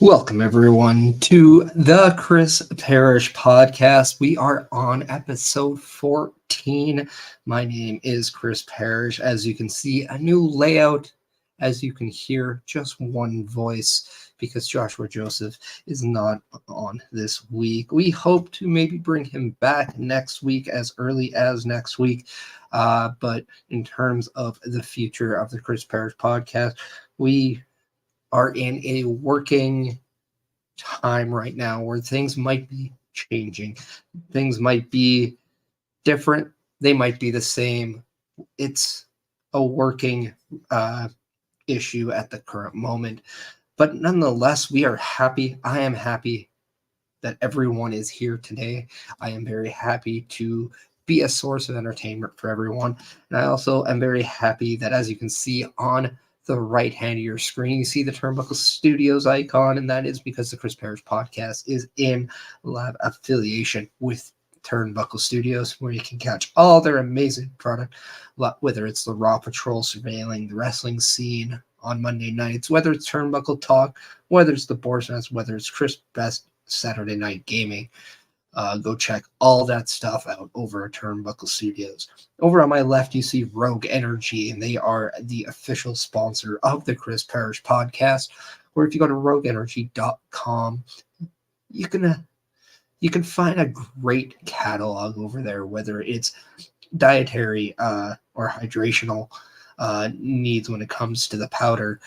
Welcome, everyone, to the Chris Perish podcast. We are on episode 14. My name is Chris Perish. As you can see, a new layout. As you can hear, just one voice because Joshua Joseph is not on this week. We hope to maybe bring him back next week, as early as next week. But in terms of the future of the Chris Perish podcast, we are in a working time right now where things might be changing. Things might be different. They might be the same. It's a working issue at the current moment. But nonetheless, we are happy. I am happy that everyone is here today. I am very happy to be a source of entertainment for everyone. And I also am very happy that, as you can see on the right hand of your screen, you see the Turnbuckle Studios icon, and that is because the Chris Perish podcast is in live affiliation with Turnbuckle Studios, where you can catch all their amazing product, whether it's the Raw Patrol surveilling the wrestling scene on Monday nights, whether it's Turnbuckle Talk, whether it's the Boar's Nest, whether it's Chris Best Saturday Night Gaming. Go check all that stuff out over at Turnbuckle Studios. Over on my left, you see Rogue Energy, and they are the official sponsor of the Chris Perish podcast. Or if you go to rogueenergy.com, you can find a great catalog over there, whether it's dietary or hydrational needs when it comes to the powder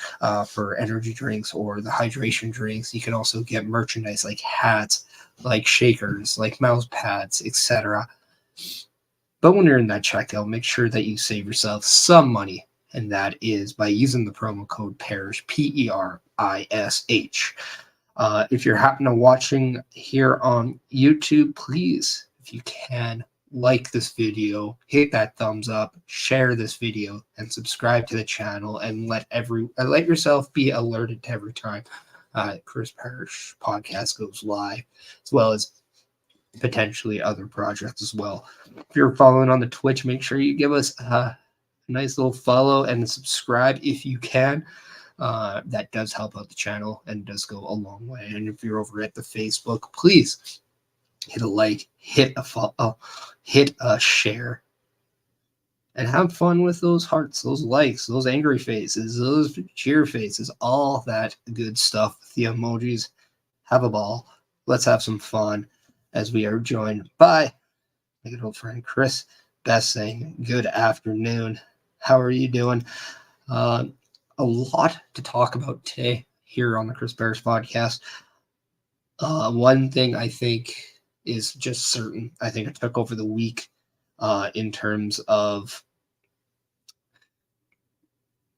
for energy drinks or the hydration drinks. You can also get merchandise like hats, like shakers, like mouse pads, etc. But when you're in that checkout, make sure that you save yourself some money, and that is by using the promo code PERISH, PERISH. If you're happen to watching here on YouTube, please, if you can, like this video, hit that thumbs up, share this video, and subscribe to the channel, and let yourself be alerted to every time Chris Perish podcast goes live, as well as potentially other projects as well. If you're following on the Twitch, make sure you give us a nice little follow and subscribe if you can. That does help out the channel and does go a long way. And if you're over at the Facebook, please hit a like, hit a follow, hit a share, and have fun with those hearts, those likes, those angry faces, those cheer faces, all that good stuff. The emojis. Have a ball. Let's have some fun as we are joined by my good old friend Chris Best, saying good afternoon. How are you doing? A lot to talk about today here on the Chris Perish podcast. One thing I think is just certain. I think it took over the week in terms of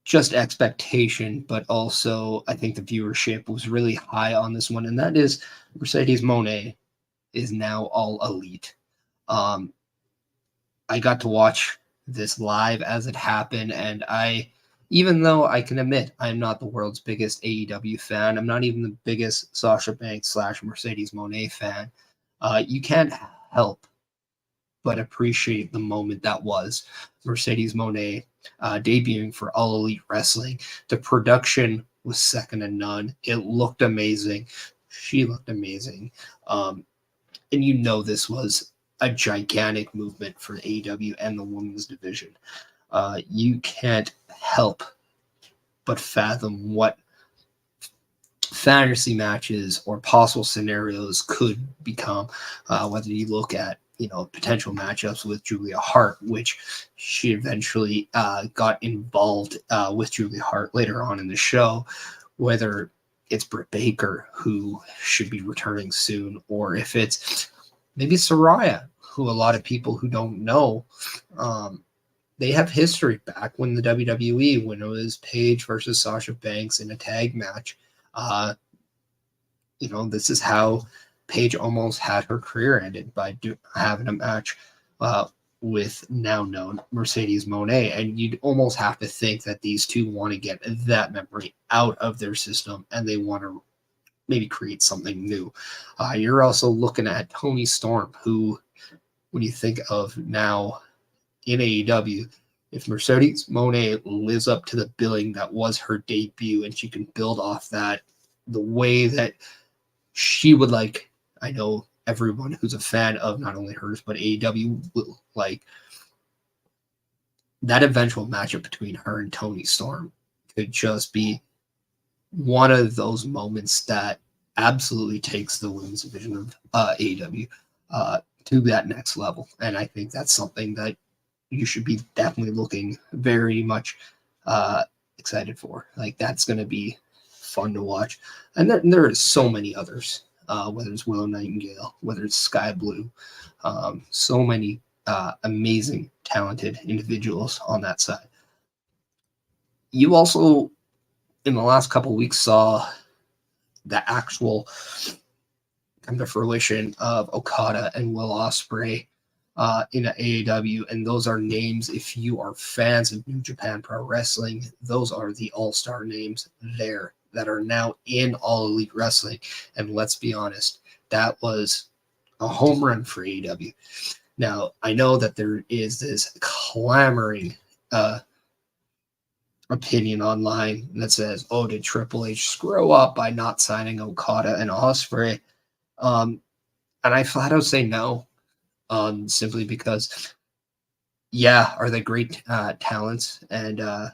just expectation, but also I think the viewership was really high on this one, and that is Mercedes Moné is now all elite. I got to watch this live as it happened, and even though I can admit I'm not the world's biggest AEW fan, I'm not even the biggest Sasha Banks / Mercedes Moné fan, you can't help but appreciate the moment that was Mercedes Moné debuting for All Elite Wrestling. The production was second to none. It looked amazing. She looked amazing. And this was a gigantic movement for AEW and the women's division. You can't help but fathom what fantasy matches or possible scenarios could become, whether you look at potential matchups with Julia Hart, which she eventually got involved with Julia Hart later on in the show, whether it's Britt Baker, who should be returning soon, or if it's maybe Saraya, who a lot of people who don't know, they have history back when the WWE, when it was Paige versus Sasha Banks in a tag match. This is how Paige almost had her career ended, by having a match with now known Mercedes Moné. And you'd almost have to think that these two want to get that memory out of their system, and they want to maybe create something new. You're also looking at Toni Storm, who, when you think of now in AEW, if Mercedes Moné lives up to the billing that was her debut and she can build off that, the way that she would like, I know everyone who's a fan of not only hers, but AEW will like that eventual matchup between her and Toni Storm could just be one of those moments that absolutely takes the women's division of AEW to that next level. And I think that's something that you should be definitely looking very much excited for. Like, that's going to be fun to watch. And there are so many others, whether it's Willow Nightingale, whether it's Sky Blue, so many amazing, talented individuals on that side. You also, in the last couple of weeks, saw the actual come to fruition of Okada and Will Ospreay in AEW, and those are names. If you are fans of New Japan Pro Wrestling, those are the all-star names there that are now in All Elite Wrestling. And let's be honest, that was a home run for AEW. Now, I know that there is this clamoring opinion online that says, oh, did Triple H screw up by not signing Okada and Ospreay? And I flat out say no, simply because, yeah, are they great talents, and are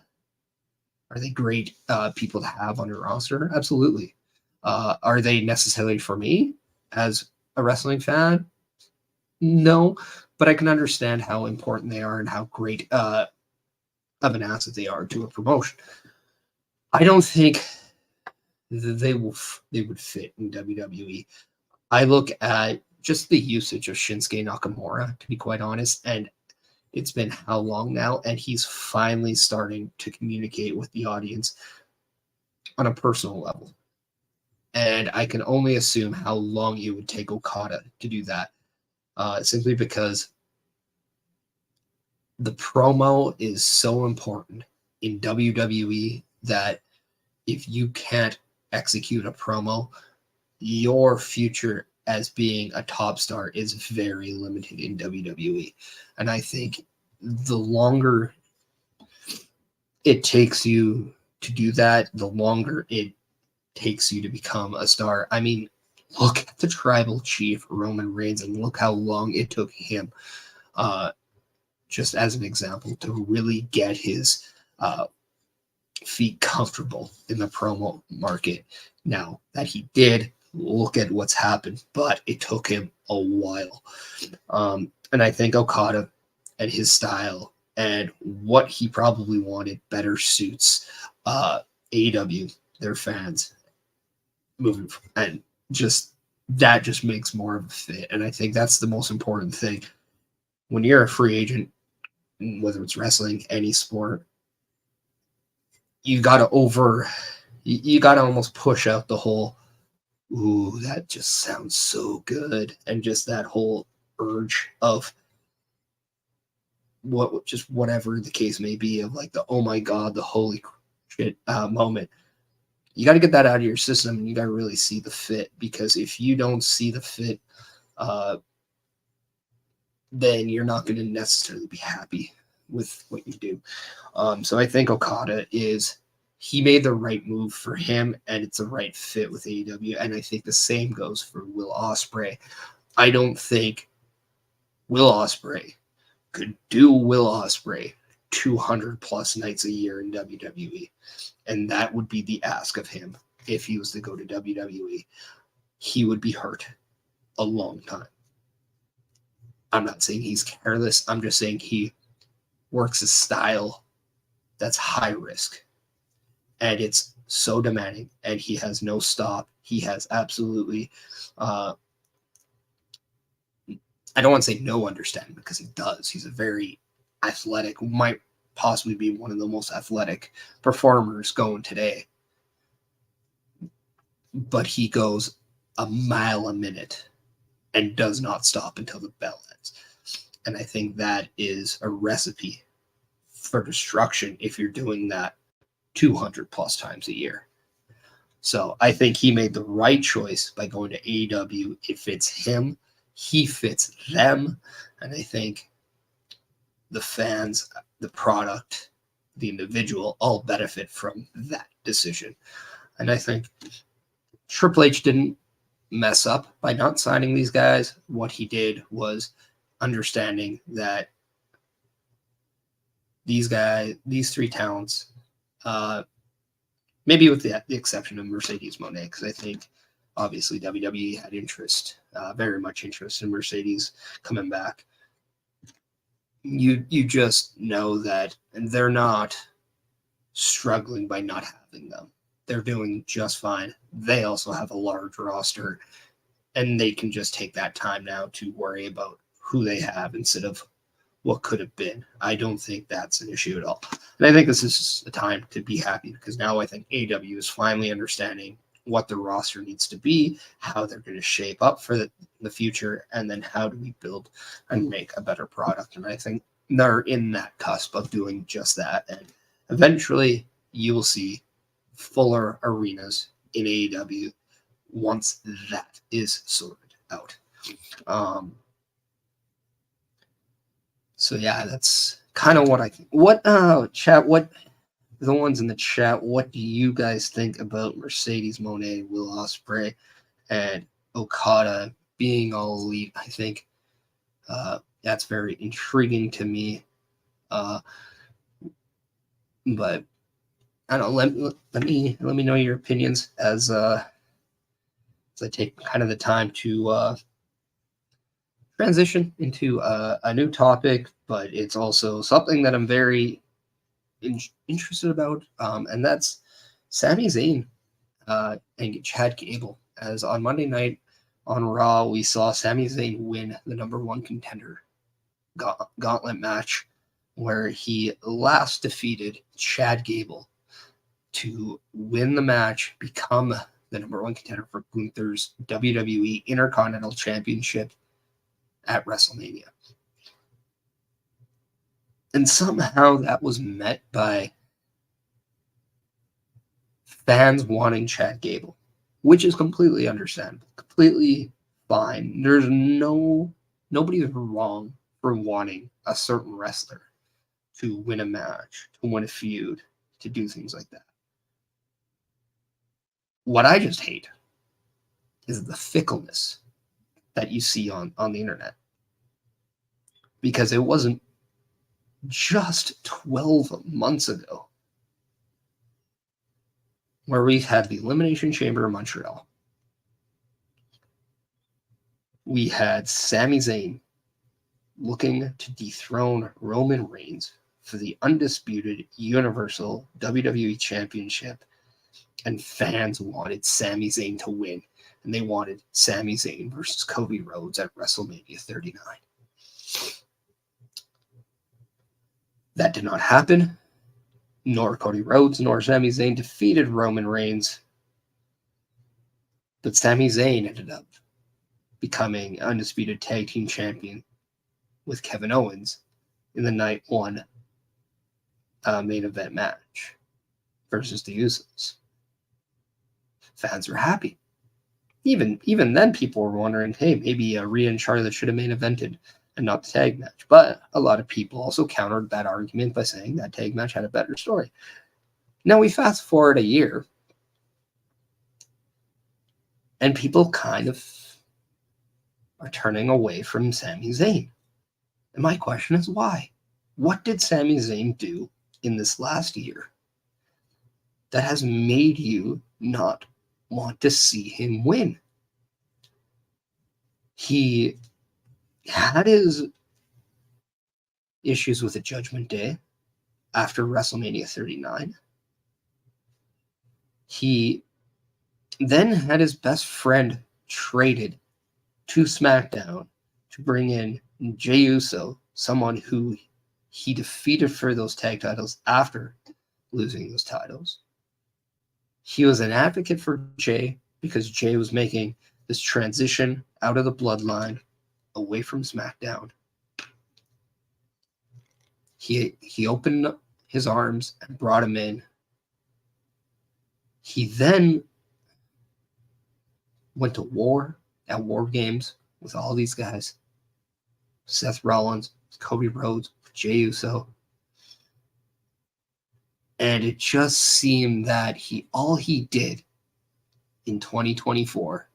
they great people to have on your roster? Absolutely. Are they necessarily for me as a wrestling fan? No, but I can understand how important they are and how great of an asset they are to a promotion. I don't think they would fit in WWE. I look at just the usage of Shinsuke Nakamura, to be quite honest, and it's been how long now, and he's finally starting to communicate with the audience on a personal level. And I can only assume how long it would take Okada to do that, simply because the promo is so important in WWE that if you can't execute a promo, your future as being a top star is very limited in WWE. And I think the longer it takes you to do that, the longer it takes you to become a star. I mean, look at the tribal chief, Roman Reigns, and look how long it took him, just as an example, to really get his feet comfortable in the promo market. Now that he did, look at what's happened, but it took him a while. And I think Okada and his style and what he probably wanted better suits AEW, their fans, moving, and just that just makes more of a fit. And I think that's the most important thing when you're a free agent, whether it's wrestling, any sport. You gotta almost push out the whole, ooh, that just sounds so good, and just that whole urge of whatever the case may be, of like the, oh my god, the holy shit moment. You got to get that out of your system, and you got to really see the fit, because if you don't see the fit, then you're not going to necessarily be happy with what you do. So I think Okada he made the right move for him, and it's a right fit with AEW. And I think the same goes for Will Ospreay. I don't think Will Ospreay could do Will Ospreay 200 plus nights a year in WWE. And that would be the ask of him. If he was to go to WWE, he would be hurt a long time. I'm not saying he's careless. I'm just saying he works a style that's high risk. And it's so demanding. And he has no stop. He has absolutely, I don't want to say no understanding, because he does. He's a very athletic, might possibly be one of the most athletic performers going today. But he goes a mile a minute and does not stop until the bell ends. And I think that is a recipe for destruction if you're doing that 200 plus times a year. So I think he made the right choice by going to AEW. It fits him. He fits them. And I think the fans, the product, the individual all benefit from that decision. And I think Triple H didn't mess up by not signing these guys. What he did was understanding that these three talents, maybe with the exception of Mercedes Moné, because I think obviously WWE had interest, very much interest in Mercedes coming back. You just know that they're not struggling by not having them. They're doing just fine. They also have a large roster, and they can just take that time now to worry about who they have instead of what could have been. I don't think that's an issue at all. And I think this is a time to be happy, because now I think AEW is finally understanding what the roster needs to be, how they're going to shape up for the future, and then how do we build and make a better product. And I think they're in that cusp of doing just that. And eventually you will see fuller arenas in AEW once that is sorted out. So yeah, that's kind of what I think. What chat? What the ones in the chat? What do you guys think about Mercedes Moné, Will Ospreay, and Okada being all elite? I think that's very intriguing to me. But I don't know. Let me know your opinions as I take kind of the time to transition into a new topic, but it's also something that I'm very interested about, and that's Sami Zayn and Chad Gable. As on Monday night on Raw, we saw Sami Zayn win the number one contender gauntlet match, where he last defeated Chad Gable to win the match, become the number one contender for Gunther's WWE Intercontinental Championship at WrestleMania. And somehow that was met by fans wanting Chad Gable, which is completely understandable, completely fine. There's nobody's wrong for wanting a certain wrestler to win a match, to win a feud, to do things like that. What I just hate is the fickleness that you see on the internet. Because it wasn't just 12 months ago where we had the Elimination Chamber in Montreal. We had Sami Zayn looking to dethrone Roman Reigns for the undisputed Universal WWE Championship, and fans wanted Sami Zayn to win, and they wanted Sami Zayn versus Cody Rhodes at WrestleMania 39. That did not happen, nor Cody Rhodes nor Sami Zayn defeated Roman Reigns, but Sami Zayn ended up becoming undisputed tag team champion with Kevin Owens in the night one main event match versus the Usos. Fans were happy. Even then, people were wondering, hey, maybe Rhea and Charlotte should have main evented and not the tag match. But a lot of people also countered that argument by saying that tag match had a better story. Now we fast forward a year, and people kind of are turning away from Sami Zayn. And my question is why? What did Sami Zayn do in this last year that has made you not want to see him win? He had his issues with the Judgment Day after WrestleMania 39. He then had his best friend traded to SmackDown to bring in Jey Uso, someone who he defeated for those tag titles after losing those titles. He was an advocate for Jey because Jey was making this transition out of the bloodline away from SmackDown. He opened up his arms and brought him in. He then went to war at War Games with all these guys. Seth Rollins, Cody Rhodes, Jey Uso. And it just seemed that all he did in 2024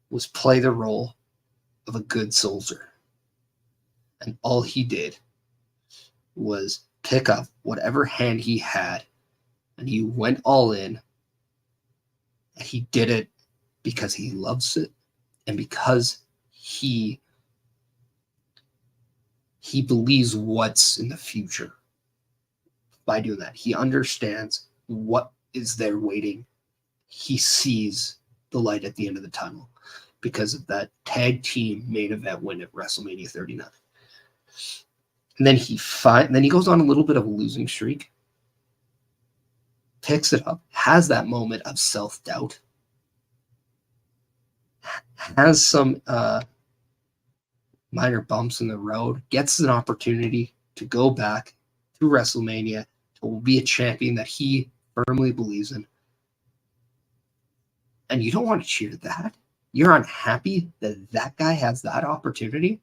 was play the role of a good soldier. And all he did was pick up whatever hand he had, and he went all in. And he did it because he loves it, and because he believes what's in the future. By doing that, he understands what is there waiting. He sees the light at the end of the tunnel because of that tag team main event win at WrestleMania 39. And then he goes on a little bit of a losing streak, picks it up, has that moment of self-doubt, has some minor bumps in the road, gets an opportunity to go back to WrestleMania to be a champion that he firmly believes in. And you don't want to cheer that? You're unhappy that that guy has that opportunity?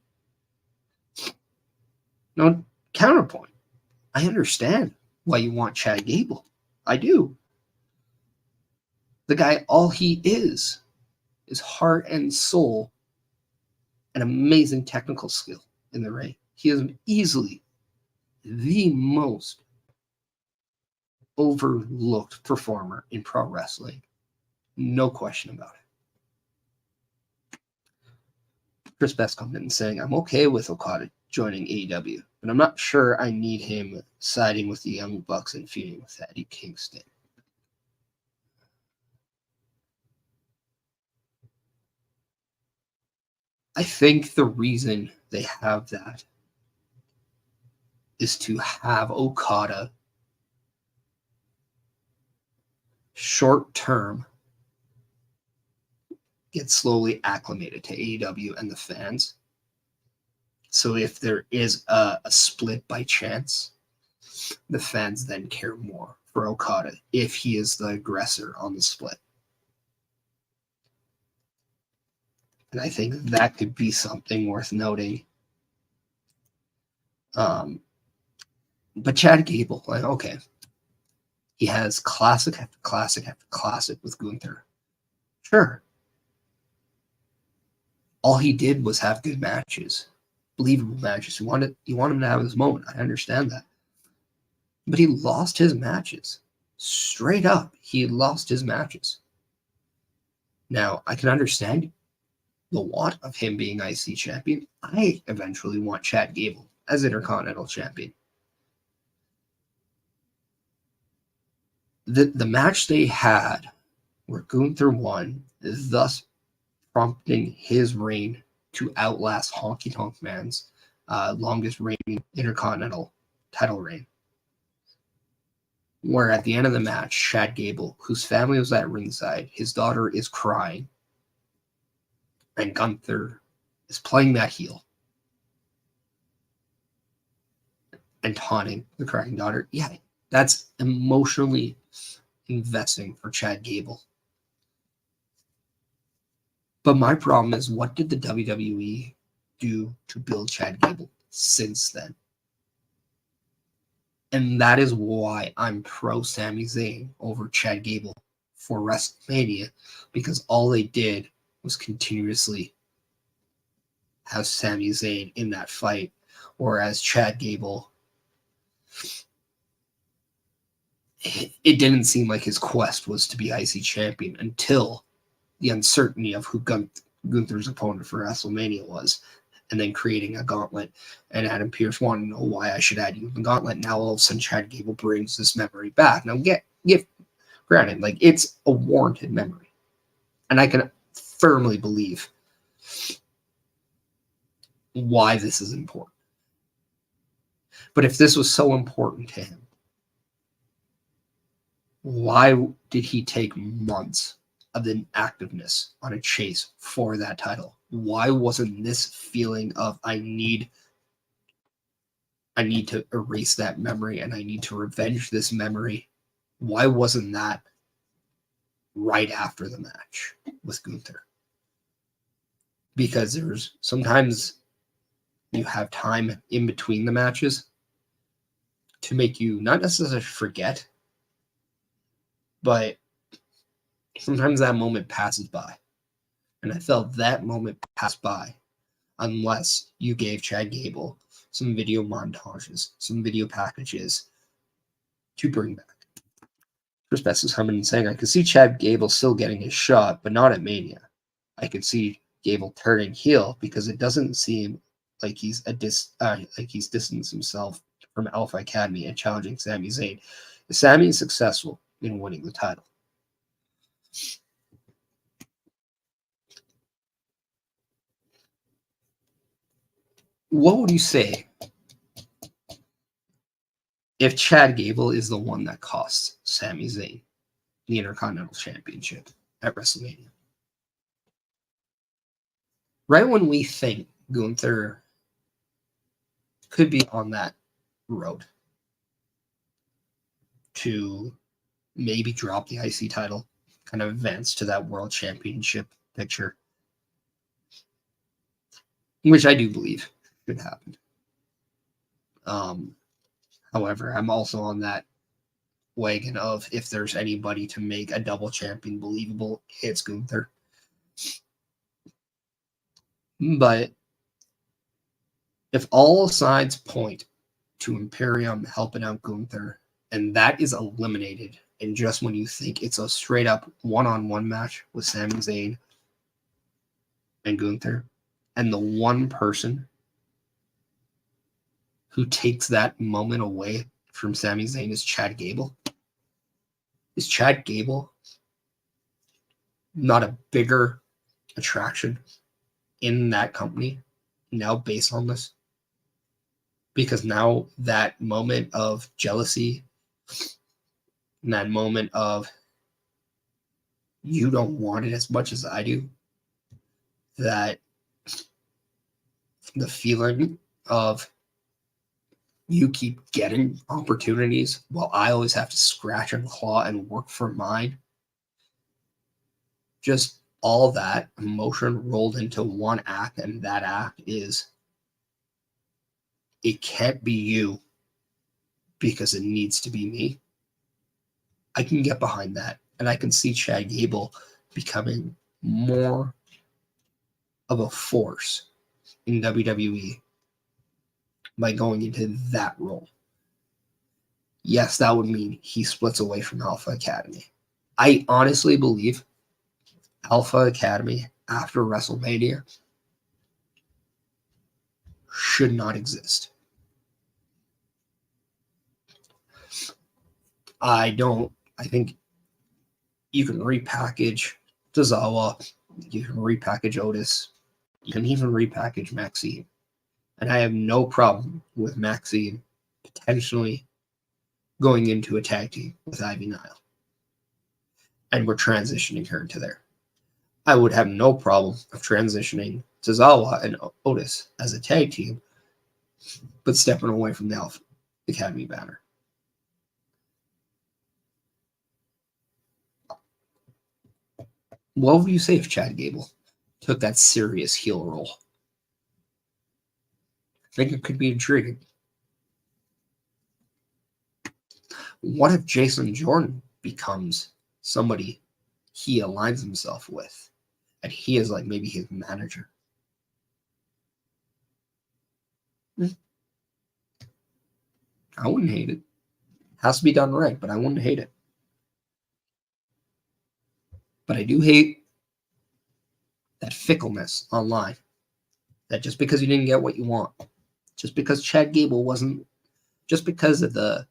No, counterpoint. I understand why you want Chad Gable. I do. The guy, all he is heart and soul and amazing technical skill in the ring. He is easily the most overlooked performer in pro wrestling. No question about it. Chris Best comes in saying, I'm okay with Okada joining AEW, but I'm not sure I need him siding with the Young Bucks and feuding with Eddie Kingston. I think the reason they have that is to have Okada short-term get slowly acclimated to AEW and the fans. So if there is a split by chance, the fans then care more for Okada if he is the aggressor on the split. And I think that could be something worth noting. But Chad Gable, like, okay, he has classic after classic after classic with Gunther. Sure. All he did was have good matches, believable matches. You want him to have his moment. I understand that. But he lost his matches. Straight up, he lost his matches. Now, I can understand the want of him being IC champion. I eventually want Chad Gable as Intercontinental champion. The match they had where Gunther won, thus prompting his reign to outlast Honky Tonk Man's longest reigning Intercontinental title reign. Where at the end of the match, Chad Gable, whose family was at ringside, his daughter is crying, and Gunther is playing that heel and taunting the crying daughter. Yeah, that's emotionally investing for Chad Gable. But my problem is, what did the WWE do to build Chad Gable since then? And that is why I'm pro Sami Zayn over Chad Gable for WrestleMania, because all they did was continuously have Sami Zayn in that fight, whereas Chad Gable, it didn't seem like his quest was to be IC champion until the uncertainty of who Gunther's opponent for WrestleMania was, and then creating a gauntlet. And Adam Pearce wanted to know why I should add you in the gauntlet. Now all of a sudden Chad Gable brings this memory back. Now get granted, like, it's a warranted memory, and I can firmly believe why this is important. But if this was so important to him, why did he take months of inactiveness on a chase for that title? Why wasn't this feeling of I need to erase that memory and I need to revenge this memory? Why wasn't that right after the match with Gunther? Because there's sometimes you have time in between the matches to make you not necessarily forget, but sometimes that moment passes by. And I felt that moment passed by unless you gave Chad Gable some video montages, some video packages to bring back. Chris Best is coming and saying, I could see Chad Gable still getting his shot, but not at Mania. I could see Gable turning heel because it doesn't seem like he's distanced himself from Alpha Academy and challenging Sami Zayn. If Sami is successful in winning the title. What would you say if Chad Gable is the one that costs Sami Zayn the Intercontinental Championship at WrestleMania? Right when we think Gunther could be on that road to maybe drop the IC title, kind of advance to that World Championship picture, which I do believe could happen. However, I'm also on that wagon of if there's anybody to make a double champion believable, it's Gunther. But if all signs point to Imperium helping out Gunther, and that is eliminated, and just when you think it's a straight up one-on-one match with Sami Zayn and Gunther, and the one person who takes that moment away from Sami Zayn is Chad Gable. Is Chad Gable not a bigger attraction in that company now based on this? Because now that moment of jealousy, and that moment of you don't want it as much as I do, that the feeling of you keep getting opportunities while I always have to scratch and claw and work for mine. Just all that emotion rolled into one act, and that act is it can't be you because it needs to be me. I can get behind that, and I can see Chad Gable becoming more of a force in WWE by going into that role. Yes, that would mean he splits away from Alpha Academy. I honestly believe Alpha Academy after WrestleMania should not exist. I think you can repackage Tozawa, you can repackage Otis, you can even repackage Maxine. And I have no problem with Maxine potentially going into a tag team with Ivy Nile. And we're transitioning her to there. I would have no problem of transitioning Tozawa and Otis as a tag team, but stepping away from the Alpha Academy banner. What would you say if Chad Gable took that serious heel role? I think it could be intriguing. What if Jason Jordan becomes somebody he aligns himself with, and he is like maybe his manager? I wouldn't hate it. Has to be done right, but I wouldn't hate it. But I do hate that fickleness online. That just because you didn't get what you want, just because Chad Gable wasn't, just because of the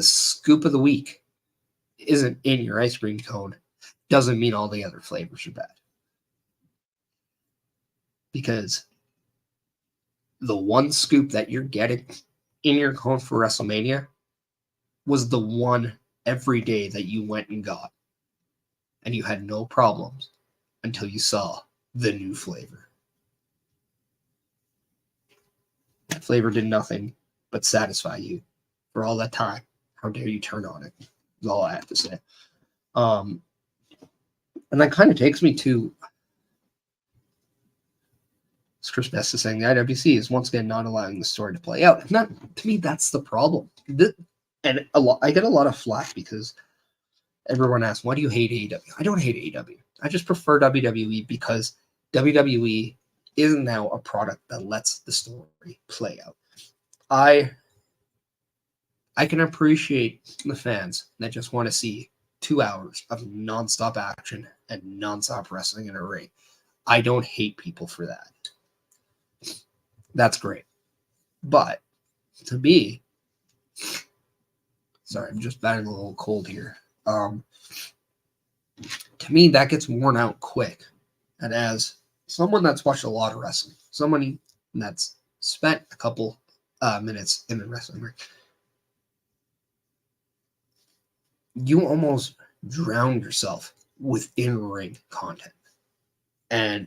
scoop of the week isn't in your ice cream cone, doesn't mean all the other flavors are bad. Because the one scoop that you're getting in your cone for WrestleMania was the one every day that you went and got. And you had no problems until you saw the new flavor. That flavor did nothing but satisfy you for all that time. How dare you turn on it? Is all I have to say. And that kind of takes me to Chris Best is saying the IWC is once again not allowing the story to play out. And that, to me, that's the problem. I get a lot of flack because Everyone asks, why do you hate AEW? I don't hate AEW. I just prefer WWE because WWE is now a product that lets the story play out. I can appreciate the fans that just want to see 2 hours of nonstop action and nonstop wrestling in a ring. I don't hate people for that. That's great. But to me, sorry, I'm just battling a little cold here. To me, that gets worn out quick. And as someone that's watched a lot of wrestling, someone that's spent a couple minutes in the wrestling ring, you almost drown yourself with in-ring content. And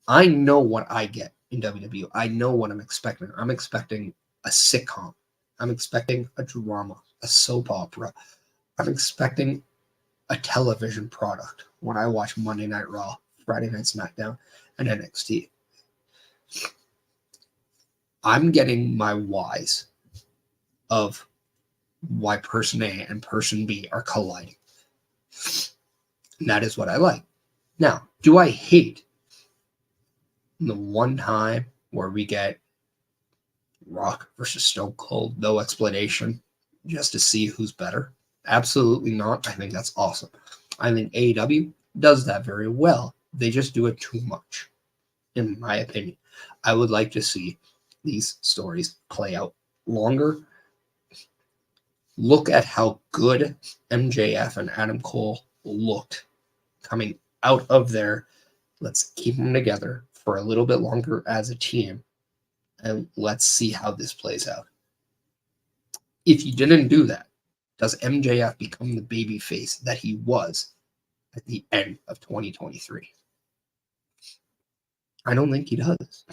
I know what I get in WWE. I know what I'm expecting. I'm expecting a sitcom. I'm expecting a drama, a soap opera. I'm expecting a television product when I watch Monday Night Raw, Friday Night SmackDown, and NXT. I'm getting my whys of why person A and person B are colliding. And that is what I like. Now, do I hate the one time where we get Rock versus Stone Cold, no explanation, just to see who's better? Absolutely not. I think that's awesome. I think AEW does that very well. They just do it too much, in my opinion. I would like to see these stories play out longer. Look at how good MJF and Adam Cole looked coming out of there. Let's keep them together for a little bit longer as a team, and let's see how this plays out. If you didn't do that, does MJF become the babyface that he was at the end of 2023? I don't think he does.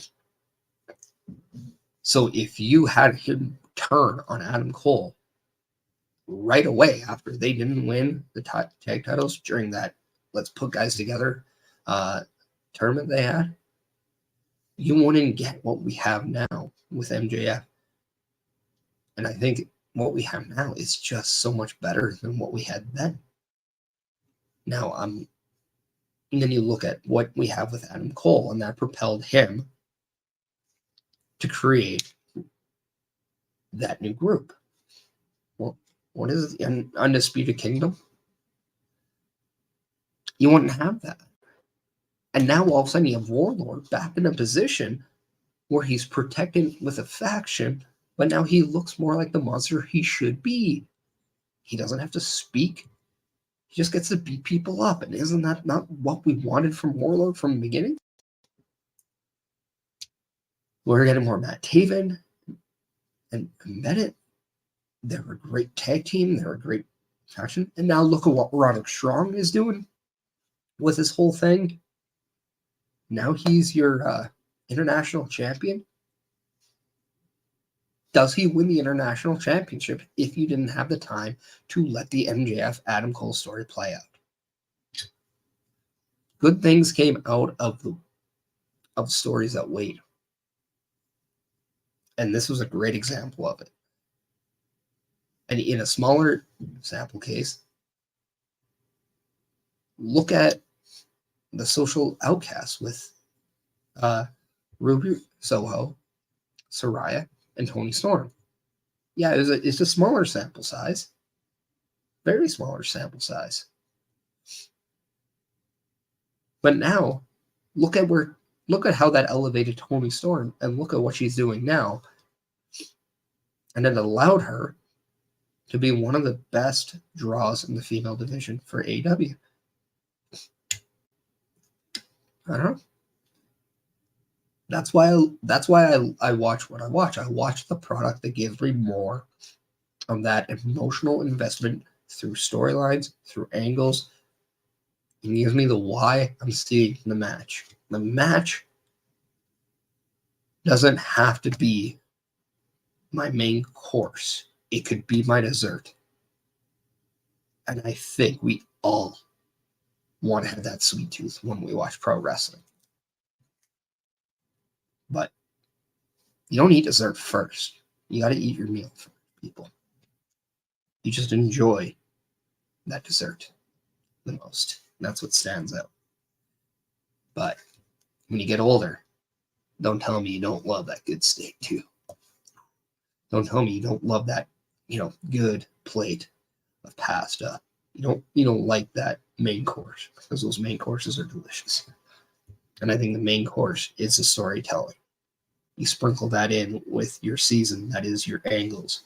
So if you had him turn on Adam Cole right away after they didn't win the tag titles during that let's put guys together tournament they had, you wouldn't get what we have now with MJF. And I think what we have now is just so much better than what we had then. Now, and then you look at what we have with Adam Cole, and that propelled him to create that new group. Well, what is it? An Undisputed Kingdom? You wouldn't have that. And now all of a sudden you have Warlord back in a position where he's protected with a faction, but now he looks more like the monster he should be. He doesn't have to speak. He just gets to beat people up. And isn't that not what we wanted from Warlord from the beginning? We're getting more Matt Taven and Bennett. They're a great tag team. They're a great faction. And now look at what Roderick Strong is doing with this whole thing. Now he's your international champion. Does he win the international championship if you didn't have the time to let the MJF Adam Cole story play out? Good things came out of stories that wait. And this was a great example of it. And in a smaller sample case, look at the social outcasts with Ruby Soho, Saraya, and Tony Storm. Yeah, it's a smaller sample size. Very smaller sample size. But now, look at how that elevated Tony Storm, and look at what she's doing now. And it allowed her to be one of the best draws in the female division for AEW. I don't know. That's why I watch what I watch. I watch the product that gives me more of that emotional investment through storylines, through angles. It gives me the why I'm seeing the match. The match doesn't have to be my main course. It could be my dessert. And I think we all want to have that sweet tooth when we watch pro wrestling. But you don't eat dessert first. You got to eat your meal first, people. You just enjoy that dessert the most. That's what stands out. But when you get older, don't tell me you don't love that good steak too. Don't tell me you don't love that, good plate of pasta. You don't like that main course, because those main courses are delicious. And I think the main course is the storytelling. You sprinkle that in with your season, that is your angles.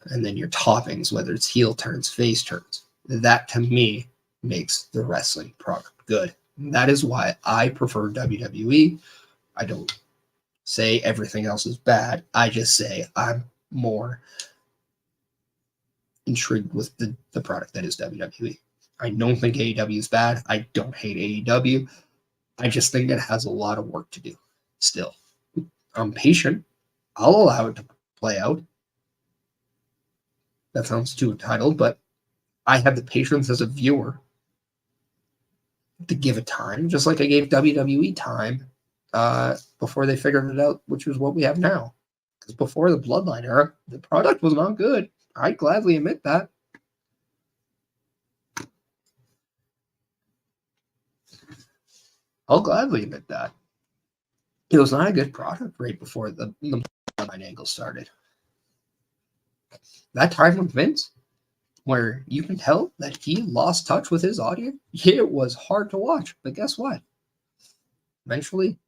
And then your toppings, whether it's heel turns, face turns. That to me makes the wrestling product good. And that is why I prefer WWE. I don't say everything else is bad. I just say I'm more intrigued with the product that is WWE. I don't think AEW is bad. I don't hate AEW. I just think it has a lot of work to do still. I'm patient. I'll allow it to play out. That sounds too entitled, but I have the patience as a viewer to give it time, just like I gave WWE time before they figured it out, which is what we have now. Because before the Bloodline era, the product was not good. I gladly admit that. I'll gladly admit that. It was not a good product right before the Bloodline angle started. That time with Vince, where you can tell that he lost touch with his audience, it was hard to watch. But guess what? Eventually,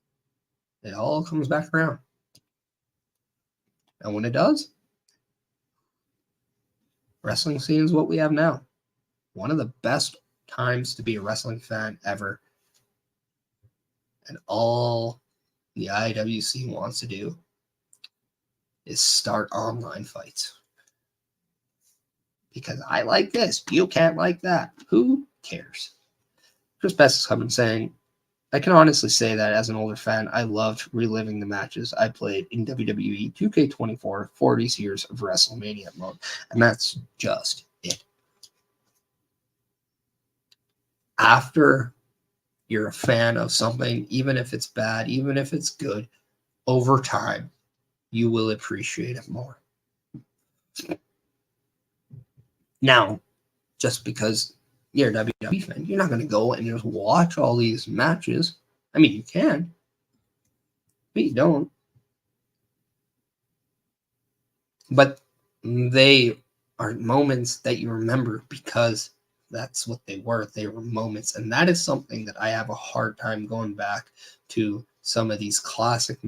it all comes back around. And when it does, wrestling scene is what we have now. One of the best times to be a wrestling fan ever. And all the IWC wants to do is start online fights. Because I like this. You can't like that. Who cares? Chris Best is coming saying, I can honestly say that as an older fan, I loved reliving the matches I played in WWE 2K24 for these years of WrestleMania mode. And that's just it. After you're a fan of something, even if it's bad, even if it's good, over time, you will appreciate it more. Now, just because you're a WWE fan, you're not going to go and just watch all these matches. I mean, you can, but you don't. But they are moments that you remember because that's what they were. They were moments. And that is something that I have a hard time going back to some of these classic,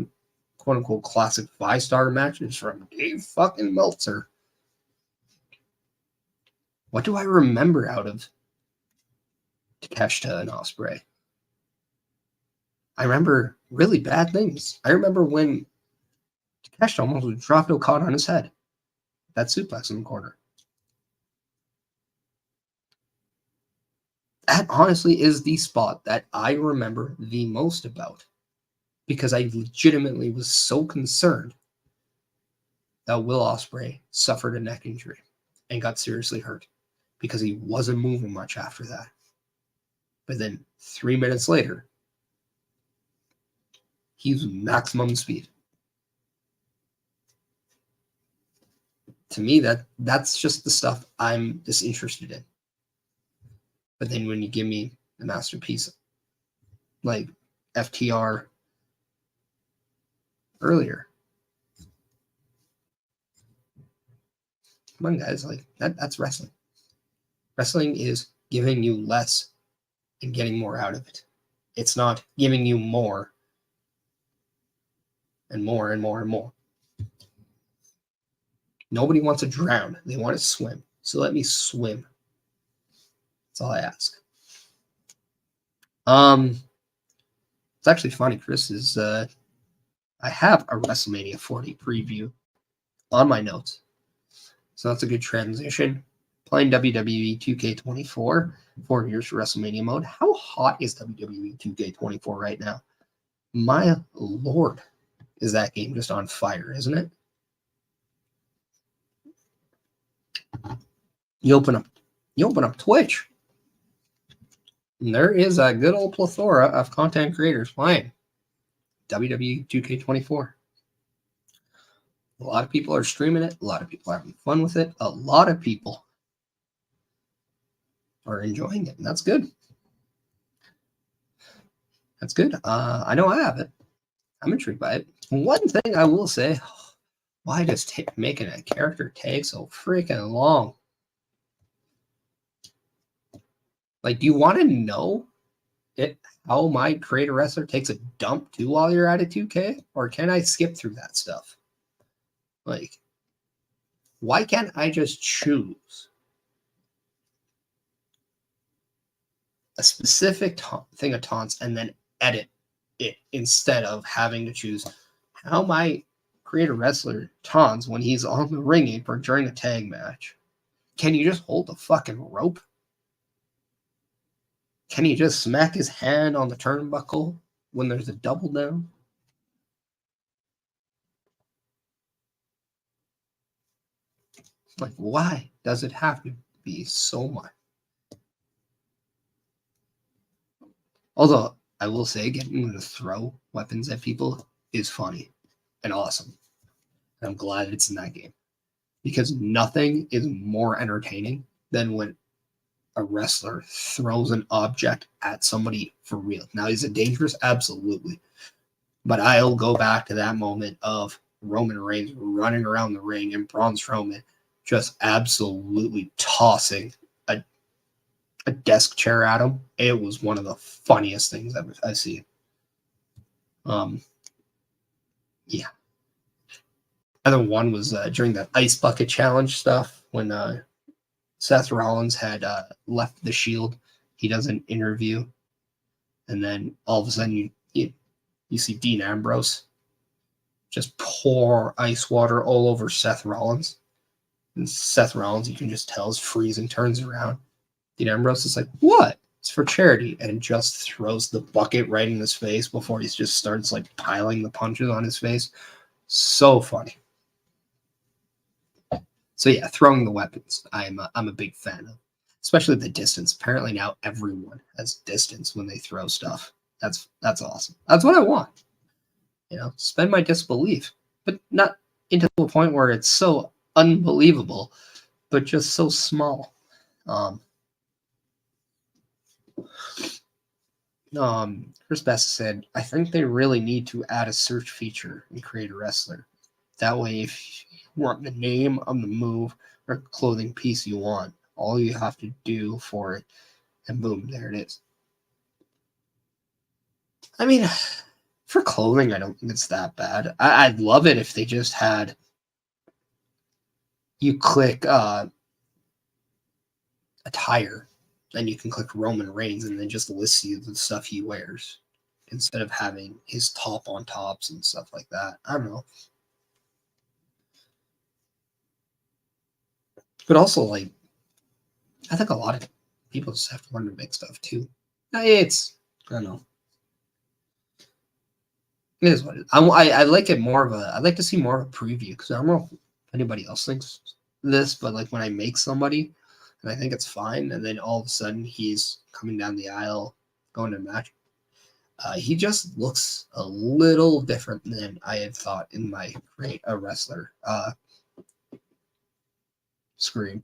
quote unquote, classic 5-star matches from Dave fucking Meltzer. What do I remember out of Takeshita and Ospreay? I remember really bad things. I remember when Takeshita almost dropped Okada on his head. That suplex in the corner. That honestly is the spot that I remember the most about. Because I legitimately was so concerned that Will Ospreay suffered a neck injury and got seriously hurt. Because he wasn't moving much after that. But then 3 minutes later, he's maximum speed. To me, that's just the stuff I'm disinterested in. But then when you give me a masterpiece like FTR earlier, come on, guys, like that's wrestling. Wrestling is giving you less and getting more out of it. It's not giving you more and more and more and more. Nobody wants to drown. They want to swim. So let me swim. That's all I ask. It's actually funny, Chris, is I have a WrestleMania 40 preview on my notes. So that's a good transition. Playing WWE 2K24, 4 years for WrestleMania mode. How hot is WWE 2K24 right now? My lord, is that game just on fire, isn't it? You open up Twitch, and there is a good old plethora of content creators playing WWE 2K24. A lot of people are streaming it. A lot of people are having fun with it. A lot of people are enjoying it, and that's good. That's good. I know I have it. I'm intrigued by it. One thing I will say, why does making a character take so freaking long? Like, do you want to know how my create a wrestler takes a dump too while you're at a 2K? Or can I skip through that stuff? Like, why can't I just choose a specific thing of taunts and then edit it instead of having to choose how my create a wrestler taunts when he's on the ring apron during a tag match? Can you just hold the fucking rope? Can he just smack his hand on the turnbuckle when there's a double down? Like, why does it have to be so much? Although, I will say, getting to throw weapons at people is funny and awesome. And I'm glad it's in that game. Because nothing is more entertaining than when a wrestler throws an object at somebody for real. Now, is it dangerous? Absolutely. But I'll go back to that moment of Roman Reigns running around the ring and Braun Strowman just absolutely tossing a desk chair at him. It was one of the funniest things I've seen. Yeah. Other one was during that ice bucket challenge stuff when Seth Rollins had left the Shield. He does an interview, and then all of a sudden you see Dean Ambrose just pour ice water all over Seth Rollins. And Seth Rollins, you can just tell, is freezing, turns around. Dean Ambrose is like, what? It's for charity, and just throws the bucket right in his face before he just starts like piling the punches on his face. So funny. So yeah, throwing the weapons, I'm a big fan of, especially the distance. Apparently now everyone has distance when they throw stuff. That's awesome. That's what I want. Spend my disbelief, but not into a point where it's so unbelievable, but just so small. Chris Best said, I think they really need to add a search feature and create a wrestler. That way, if you want the name of the move or clothing piece you want, all you have to do for it, and boom, there it is. I mean, for clothing, I don't think it's that bad. I'd love it if they just had, you click attire, then you can click Roman Reigns and then just lists you the stuff he wears instead of having his top on tops and stuff like that. I don't know. But also, like, I think a lot of people just have to learn to make stuff too. I don't know. It is what it is. I like it more of a. I like to see more of a preview because I don't know if anybody else thinks this, but like when I make somebody and I think it's fine, and then all of a sudden he's coming down the aisle, going to a match. He just looks a little different than I had thought in my create a wrestler screen.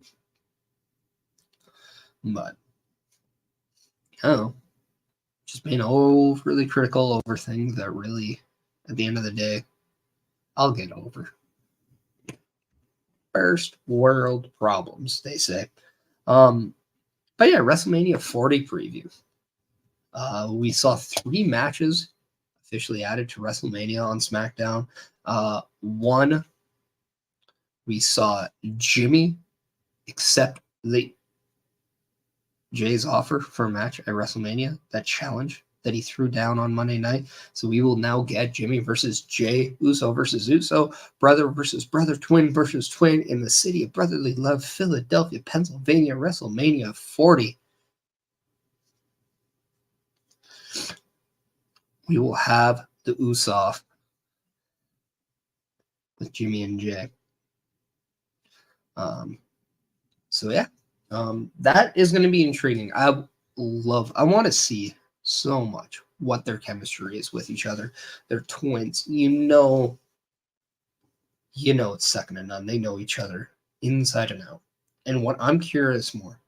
But I don't know. Just being overly critical over things that really, at the end of the day, I'll get over. First world problems, they say. But yeah, WrestleMania 40 preview. We saw 3 matches officially added to WrestleMania on SmackDown. One, we saw Jimmy accept Jay's offer for a match at WrestleMania, that challenge that he threw down on Monday night. So we will now get Jimmy versus Jay, Uso versus Uso, brother versus brother, twin versus twin in the city of brotherly love, Philadelphia, Pennsylvania, WrestleMania 40. We will have the Uso with Jimmy and Jay. So yeah, that is going to be intriguing. I want to see so much what their chemistry is with each other. They're twins. It's second to none. They know each other inside and out. And what I'm curious more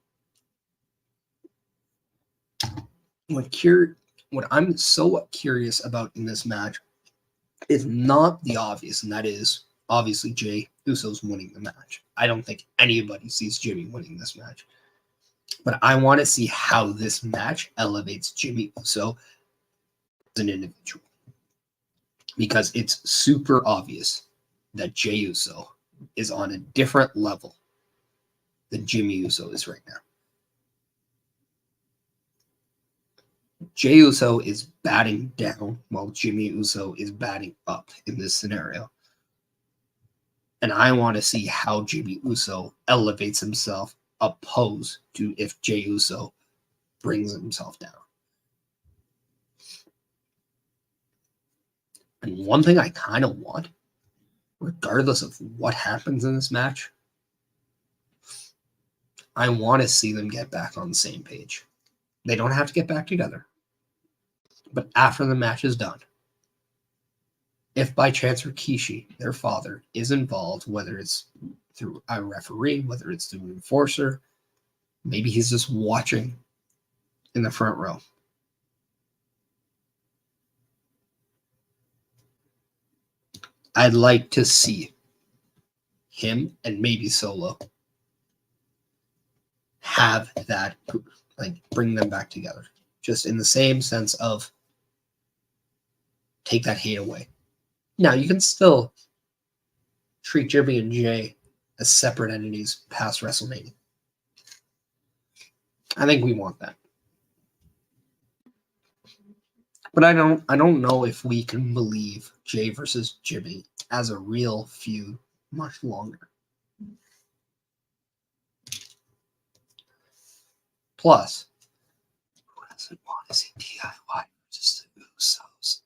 what I'm so curious about in this match is not the obvious, and that is obviously Jey Uso's winning the match. I don't think anybody sees Jimmy winning this match. But I want to see how this match elevates Jimmy Uso as an individual. Because it's super obvious that Jey Uso is on a different level than Jimmy Uso is right now. Jey Uso is batting down while Jimmy Uso is batting up in this scenario. And I want to see how Jimmy Uso elevates himself opposed to if Jey Uso brings himself down. And one thing I kind of want, regardless of what happens in this match, I want to see them get back on the same page. They don't have to get back together. But after the match is done, if by chance Rikishi, their father, is involved, whether it's through a referee, whether it's through an enforcer, maybe he's just watching in the front row. I'd like to see him and maybe Solo have that, like, bring them back together. Just in the same sense of take that hate away. Now, you can still treat Jimmy and Jey as separate entities past WrestleMania. I think we want that. But I don't know if we can believe Jey versus Jimmy as a real feud much longer. Plus, who doesn't want to see DIY versus the Usos?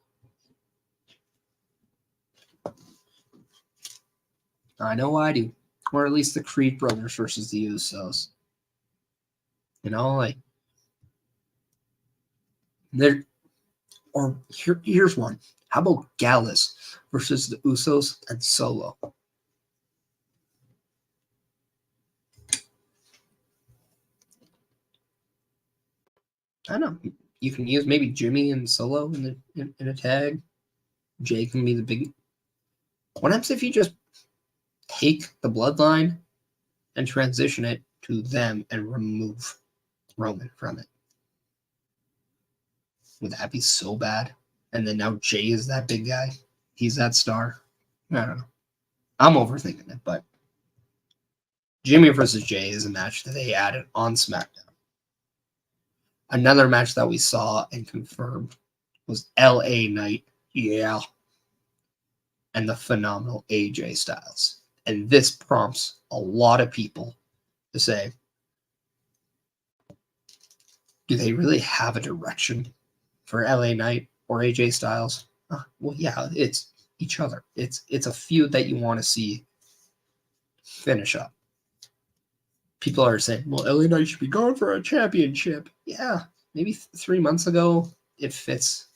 I know I do. Or at least the Creed brothers versus the Usos. You know, like, here's one. How about Gallus versus the Usos and Solo? I don't know. You can use maybe Jimmy and Solo in a tag. Jey can be the big. What happens if you just take the bloodline and transition it to them and remove Roman from it? Would that be so bad? And then now Jey is that big guy. He's that star. I don't know. I'm overthinking it, but Jimmy versus Jey is a match that they added on SmackDown. Another match that we saw and confirmed was LA Knight, yeah, and the phenomenal AJ Styles. And this prompts a lot of people to say, do they really have a direction for LA Knight or AJ Styles? Well, yeah, it's each other. It's a feud that you want to see finish up. People are saying, well, LA Knight should be going for a championship. Yeah, maybe 3 months ago it fits.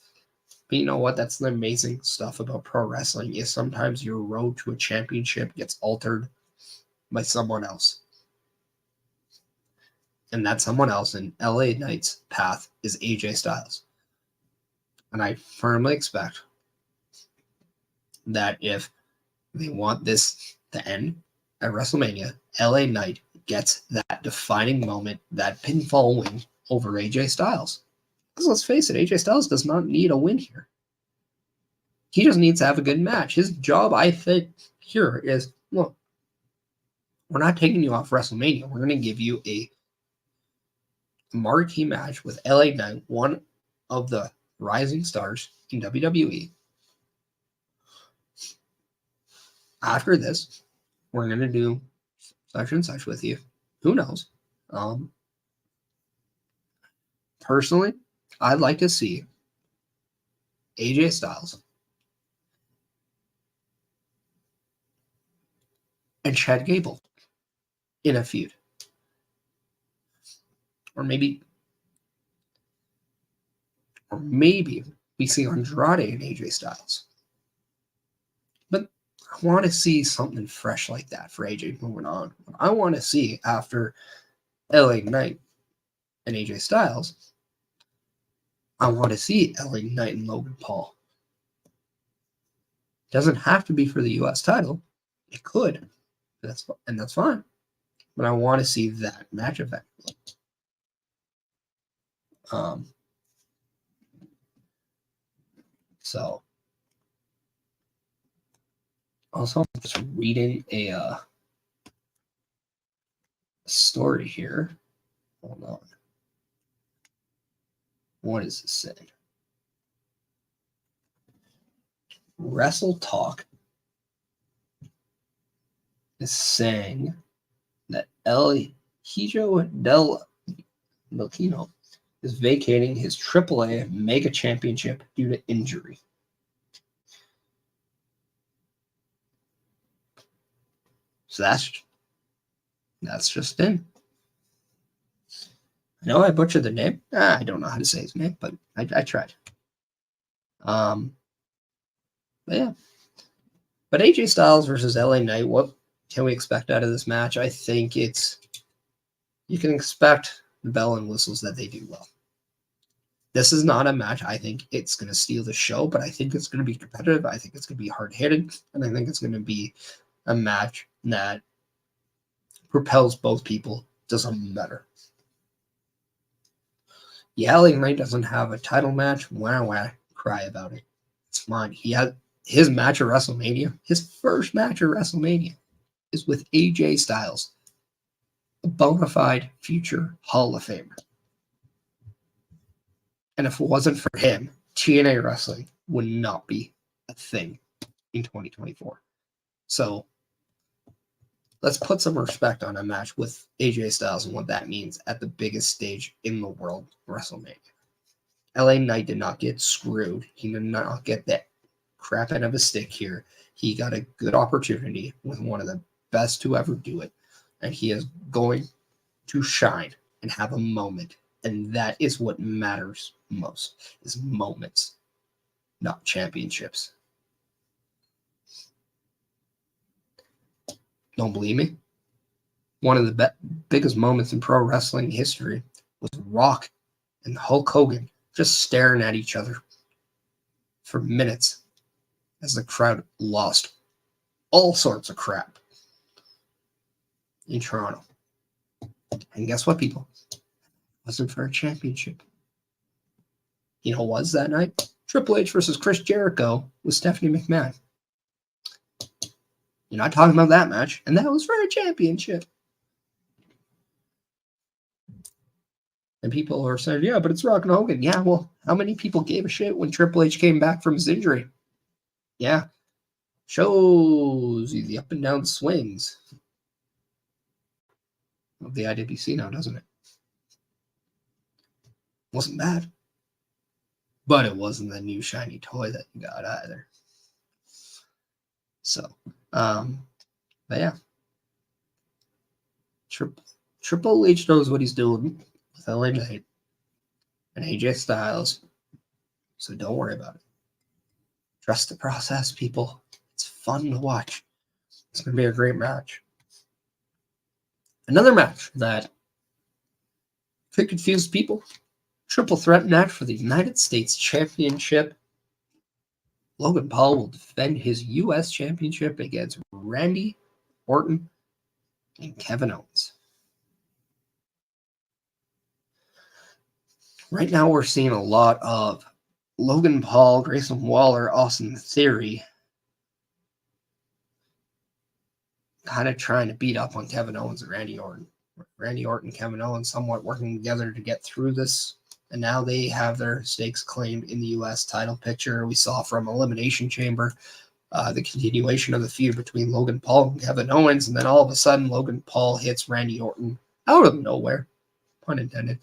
But you know what? That's the amazing stuff about pro wrestling is sometimes your road to a championship gets altered by someone else. And that someone else in LA Knight's path is AJ Styles. And I firmly expect that if they want this to end at WrestleMania, LA Knight gets that defining moment, that pinfall win over AJ Styles. Because let's face it, AJ Styles does not need a win here. He just needs to have a good match. His job, I think, here is, look, we're not taking you off WrestleMania. We're going to give you a marquee match with LA Knight, one of the rising stars in WWE. After this, we're going to do such and such with you. Who knows? Personally, I'd like to see AJ Styles and Chad Gable in a feud. Or maybe we see Andrade and AJ Styles. But I want to see something fresh like that for AJ moving on. What I want to see after LA Knight and AJ Styles I want to see LA Knight and Logan Paul. It doesn't have to be for the U.S. title. It could. That's fine. But I want to see that match event. So, also, I'm just reading a story here. Hold on. What is this saying? Wrestle Talk is saying that El Hijo del Milquino is vacating his AAA Mega Championship due to injury. So that's just in. I know I butchered the name. I don't know how to say his name, but I tried. But yeah. But AJ Styles versus LA Knight, what can we expect out of this match? I think you can expect the bell and whistles that they do well. This is not a match I think it's going to steal the show, but I think it's going to be competitive. I think it's going to be hard-hitting, and I think it's going to be a match that propels both people to something better. Yeah, LA Knight doesn't have a title match. Wah, cry about it. It's fine. He had his match at WrestleMania. His first match at WrestleMania is with AJ Styles, a bona fide future Hall of Famer. And if it wasn't for him, TNA wrestling would not be a thing in 2024. So let's put some respect on a match with AJ Styles and what that means at the biggest stage in the world, WrestleMania. LA Knight did not get screwed. He did not get that crap out of a stick here. He got a good opportunity with one of the best to ever do it. And he is going to shine and have a moment. And that is what matters most, is moments, not championships. Don't believe me? One of the biggest moments in pro wrestling history was Rock and Hulk Hogan just staring at each other for minutes as the crowd lost all sorts of crap in Toronto. And guess what, people? It wasn't for a championship. You know what was that night? Triple H versus Chris Jericho with Stephanie McMahon. You're not talking about that match, and that was for a championship. And people are saying, yeah, but it's Rock and Hogan. Yeah, well, how many people gave a shit when Triple H came back from his injury? Yeah. Shows you the up and down swings of the IWC now, doesn't it? Wasn't bad. But it wasn't the new shiny toy that you got either. So, but yeah. Triple H knows what he's doing with LA Knight and AJ Styles. So don't worry about it. Trust the process, people. It's fun to watch. It's going to be a great match. Another match that could confuse people. Triple threat match for the United States Championship. Logan Paul will defend his U.S. Championship against Randy Orton and Kevin Owens. Right now we're seeing a lot of Logan Paul, Grayson Waller, Austin Theory kind of trying to beat up on Kevin Owens and Randy Orton. Randy Orton and Kevin Owens somewhat working together to get through this. And now they have their stakes claimed in the U.S. title picture. We saw from Elimination Chamber the continuation of the feud between Logan Paul and Kevin Owens. And then all of a sudden, Logan Paul hits Randy Orton out of nowhere, pun intended,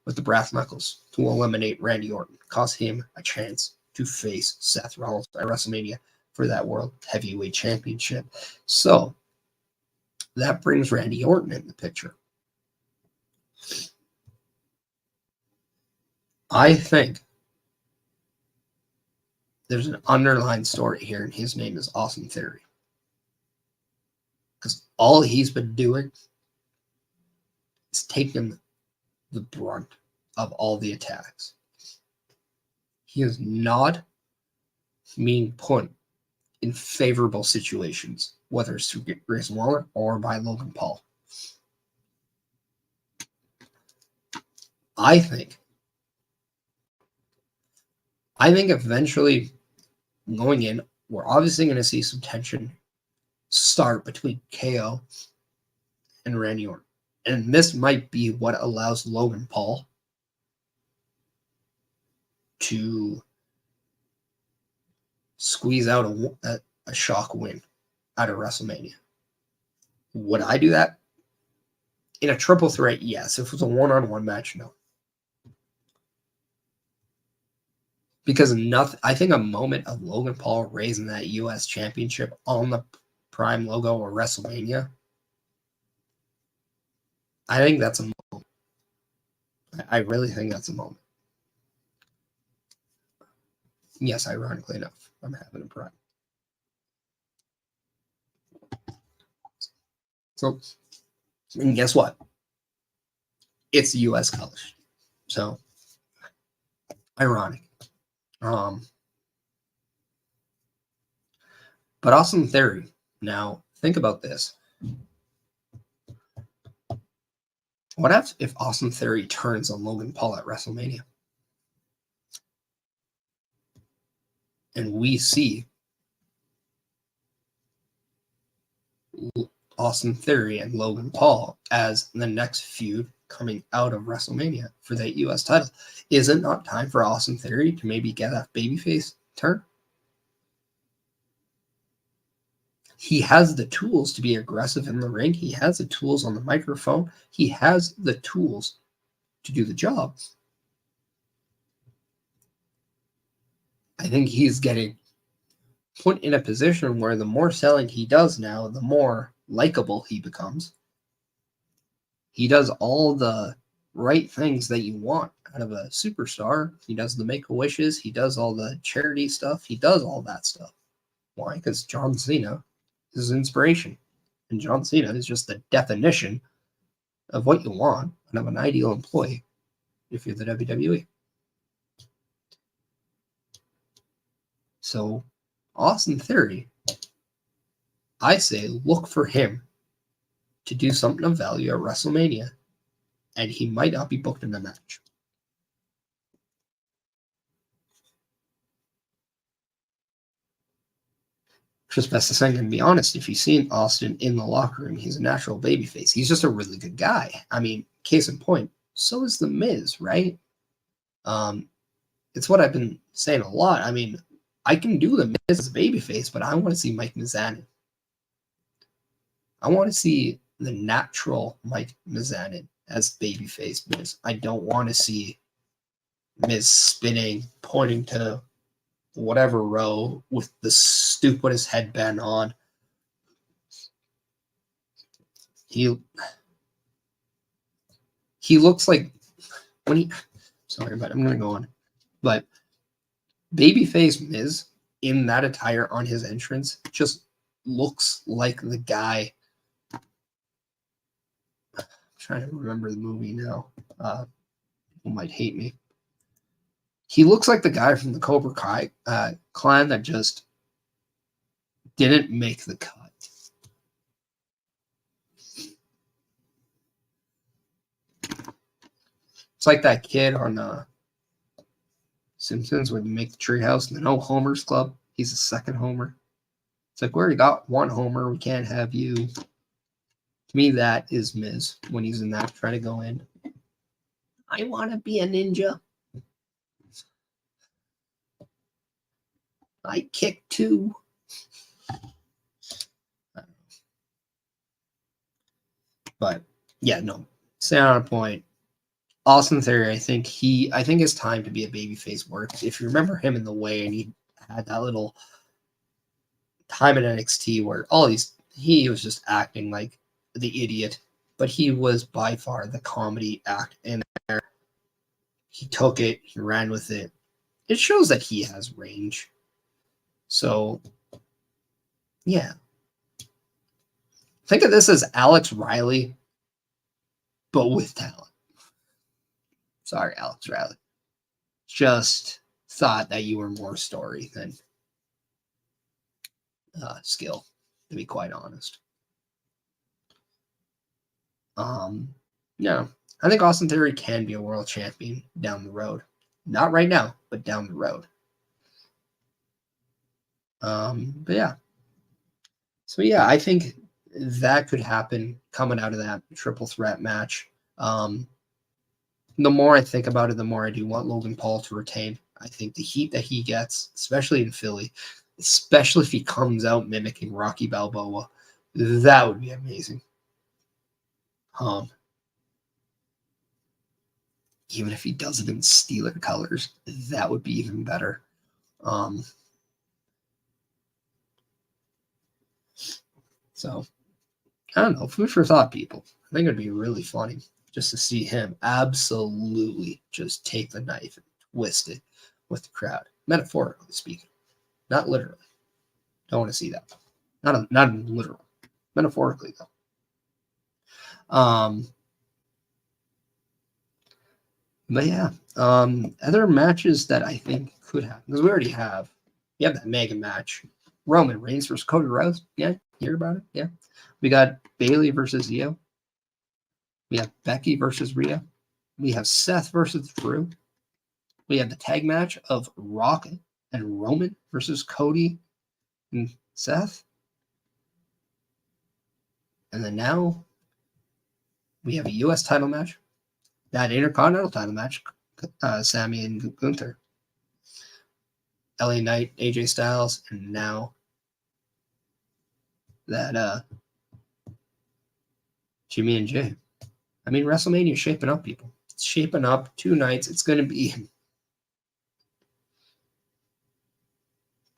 with the brass knuckles to eliminate Randy Orton, cause him a chance to face Seth Rollins at WrestleMania for that World Heavyweight Championship. So that brings Randy Orton in the picture. I think there's an underlying story here, and his name is Austin Theory. Because all he's been doing is taking the brunt of all the attacks. he is not being put in favorable situations, whether it's through Grayson Waller or by Logan Paul. I think eventually going in, we're obviously going to see some tension start between KO and Randy Orton. And this might be what allows Logan Paul to squeeze out a shock win out of WrestleMania. Would I do that? In a triple threat, yes. If it was a one-on-one match, no. Because I think a moment of Logan Paul raising that U.S. Championship on the Prime logo or WrestleMania, I think that's a moment. I really think that's a moment. Yes, ironically enough, I'm having a Prime. So, and guess what? It's U.S. colors. So, ironic. But Austin Theory. Now, think about this. What if Austin Theory turns on Logan Paul at WrestleMania? And we see Austin Theory and Logan Paul as the next feud coming out of WrestleMania for that U.S. title. Is it not time for Austin Theory to maybe get a babyface turn? He has the tools to be aggressive in the ring. He has the tools on the microphone. He has the tools to do the job. I think he's getting put in a position where the more selling he does now, the more likable he becomes. He does all the right things that you want out of a superstar. He does the Make-A-Wishes. He does all the charity stuff. He does all that stuff. Why? Because John Cena is his inspiration. And John Cena is just the definition of what you want out of an ideal employee if you're the WWE. So, Austin Theory, I say look for him to do something of value at WrestleMania, and he might not be booked in the match. Just best to say, and be honest, if you've seen Austin in the locker room, he's a natural babyface. He's just a really good guy. I mean, case in point, so is The Miz, right? It's what I've been saying a lot. I mean, I can do The Miz as a babyface, but I want to see Mike Mizanin. I want to see the natural Mike Mizanin as babyface Miz. I don't want to see Miz spinning, pointing to whatever row with the stupidest headband on. He looks like when he. Sorry, but I'm gonna go on. But babyface Miz in that attire on his entrance just looks like the guy. I'm trying to remember the movie now. People might hate me. He looks like the guy from the Cobra Kai clan that just didn't make the cut. It's like that kid on Simpsons when you make the treehouse and the No Homers Club. He's the second Homer. It's like, we already got one Homer. We can't have you. To me, that is Miz when he's in that, trying to go in. I want to be a ninja. I kick too. But yeah, no. Stay on a point. Austin Theory, I think his time to be a babyface works. If you remember him in The Way, and he had that little time in NXT where he was just acting like the idiot, but he was by far the comedy act in there. He took it, he ran with it. It shows that he has range. So, yeah. Think of this as Alex Riley, but with talent. Sorry, Alex Riley. Just thought that you were more story than skill, to be quite honest. Yeah, I think Austin Theory can be a world champion down the road. Not right now, but down the road. But yeah. So yeah, I think that could happen coming out of that triple threat match. The more I think about it, the more I do want Logan Paul to retain. I think the heat that he gets, especially in Philly, especially if he comes out mimicking Rocky Balboa, that would be amazing. Even if he does it in Steeler colors, that would be even better. So, I don't know. Food for thought, people. I think it'd be really funny just to see him absolutely just take the knife and twist it with the crowd, metaphorically speaking, not literally. Don't want to see that. Not literal, metaphorically though. But yeah, other matches that I think could happen, because we have that mega match, Roman Reigns versus Cody Rhodes. Yeah, hear about it? Yeah, we got Bayley versus Io. We have Becky versus Rhea. We have Seth versus Drew. We have the tag match of Rock and Roman versus Cody and Seth. And then now we have a U.S. title match, that Intercontinental title match, Sami and Gunther, LA Knight, AJ Styles, and now that Jimmy and Jay. I mean, WrestleMania is shaping up, people. It's shaping up 2 nights. It's going to be,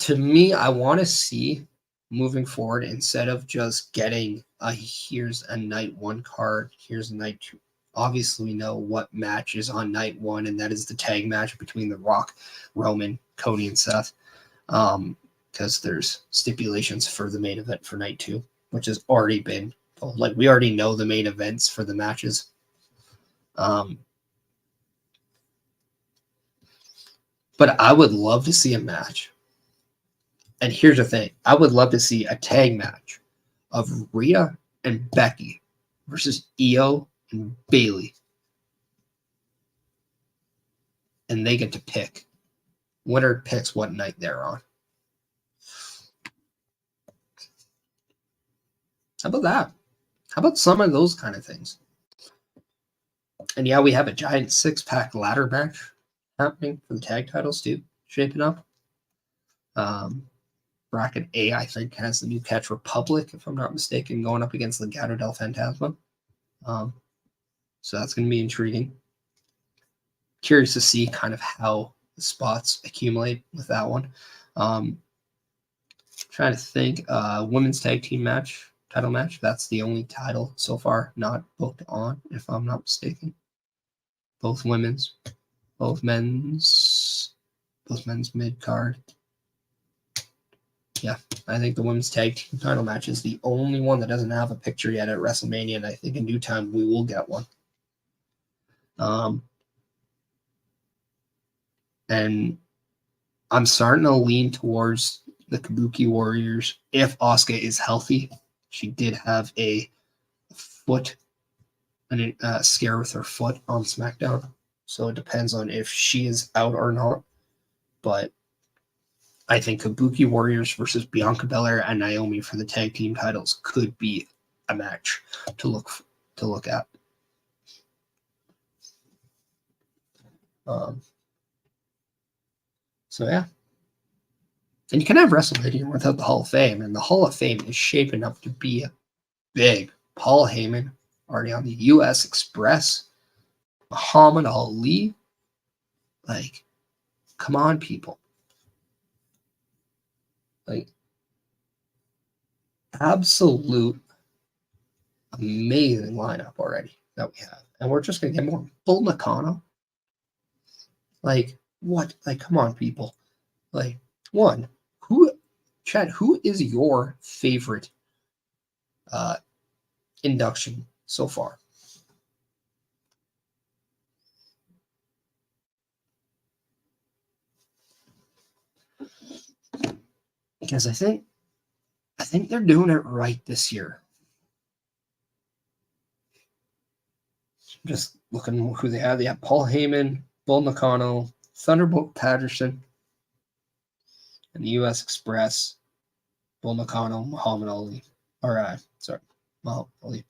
to me, I want to see moving forward, instead of just getting here's a night 1 card, here's a night 2. Obviously, we know what match is on night 1, and that is the tag match between The Rock, Roman, Cody, and Seth. Because there's stipulations for the main event for night 2, which has already been told. Like, we already know the main events for the matches. But I would love to see a match. And here's the thing. I would love to see a tag match of Rhea and Becky versus Io and Bayley. And they get to pick. Winner picks what night they're on. How about that? How about some of those kind of things? And yeah, we have a giant 6-pack ladder match happening for the tag titles too, shaping up. Bracket A, I think, has the New Catch Republic, if I'm not mistaken, going up against Legado del Fantasma. So that's going to be intriguing. Curious to see kind of how the spots accumulate with that one. Trying to think, women's tag team match, title match. That's the only title so far not booked on, if I'm not mistaken. Both men's mid card. Yeah, I think the women's tag team title match is the only one that doesn't have a picture yet at WrestleMania, and I think in due time we will get one. And I'm starting to lean towards the Kabuki Warriors if Asuka is healthy. She did have a scare with her foot on SmackDown, so it depends on if she is out or not. But I think Kabuki Warriors versus Bianca Belair and Naomi for the tag team titles could be a match to look at. So yeah. And you can have WrestleMania without the Hall of Fame, and the Hall of Fame is shaping up to be big. Paul Heyman already on the U.S. Express. Muhammad Ali. Like, come on, people. Like, absolute amazing lineup already that we have. And we're just going to get more. Bull Nakano. Like, what? Like, come on, people. Like, Chad, who is your favorite induction so far? because I think they're doing it right this year. Just looking who they have. They have Paul Heyman, Bull Nakano, Thunderbolt Patterson, and the U.S. Express, Bull Nakano, Muhammad Ali. Muhammad Ali.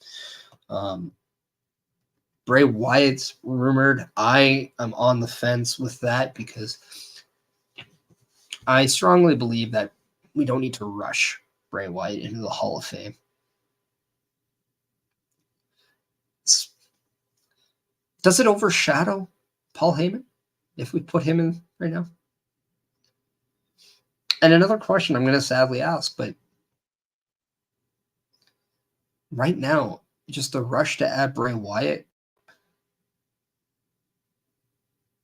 Bray Wyatt's rumored. I am on the fence with that because I strongly believe that we don't need to rush Bray Wyatt into the Hall of Fame. Does it overshadow Paul Heyman if we put him in right now? And another question I'm going to sadly ask, but right now, just the rush to add Bray Wyatt,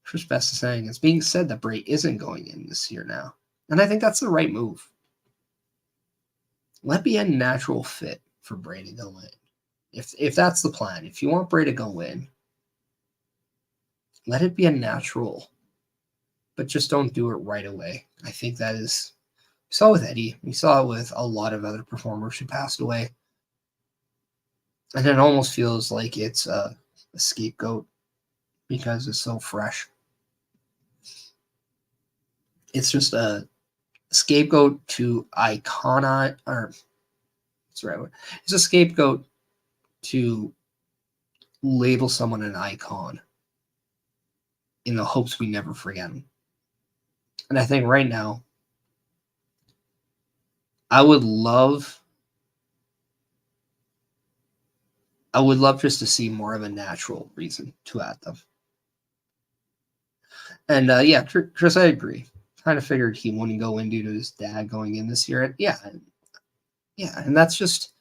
Chris Best is saying, it's being said that Bray isn't going in this year now. And I think that's the right move. Let be a natural fit for Bray to go in. If that's the plan, if you want Bray to go in, let it be a natural, but just don't do it right away. I think that is, we saw it with Eddie. We saw it with a lot of other performers who passed away. And it almost feels like it's a scapegoat because it's so fresh. It's just a scapegoat to iconize, or what's the right word? It's a scapegoat to label someone an icon in the hopes we never forget them. And I think right now, I would love just to see more of a natural reason to add them. And yeah, Chris, I agree. Kind of figured he wouldn't go in due to his dad going in this year. And yeah, and that's just,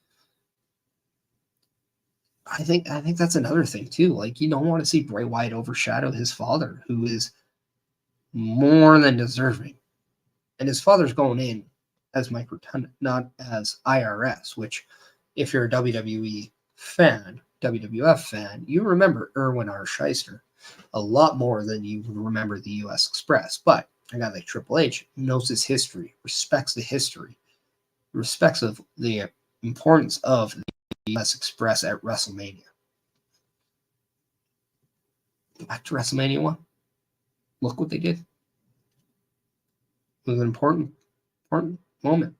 I think that's another thing too. Like, you don't want to see Bray Wyatt overshadow his father, who is more than deserving. And his father's going in as Mike Rotunda, not as IRS, which, if you're a WWE fan, WWF fan, you remember Erwin R. Shyster a lot more than you remember the U.S. Express. But a guy like Triple H knows his history, respects the history, respects of the importance of the U.S. Express at WrestleMania. Back to WrestleMania 1. Look what they did. It was an important moment.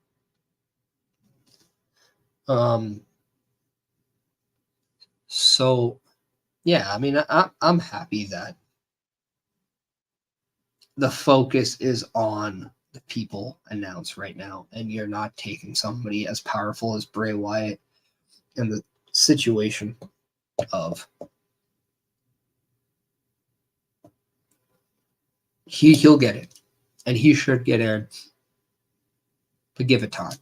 So, yeah, I mean, I'm happy that the focus is on the people announced right now, and you're not taking somebody as powerful as Bray Wyatt in the situation of he'll get it, and he should get in, but give it time.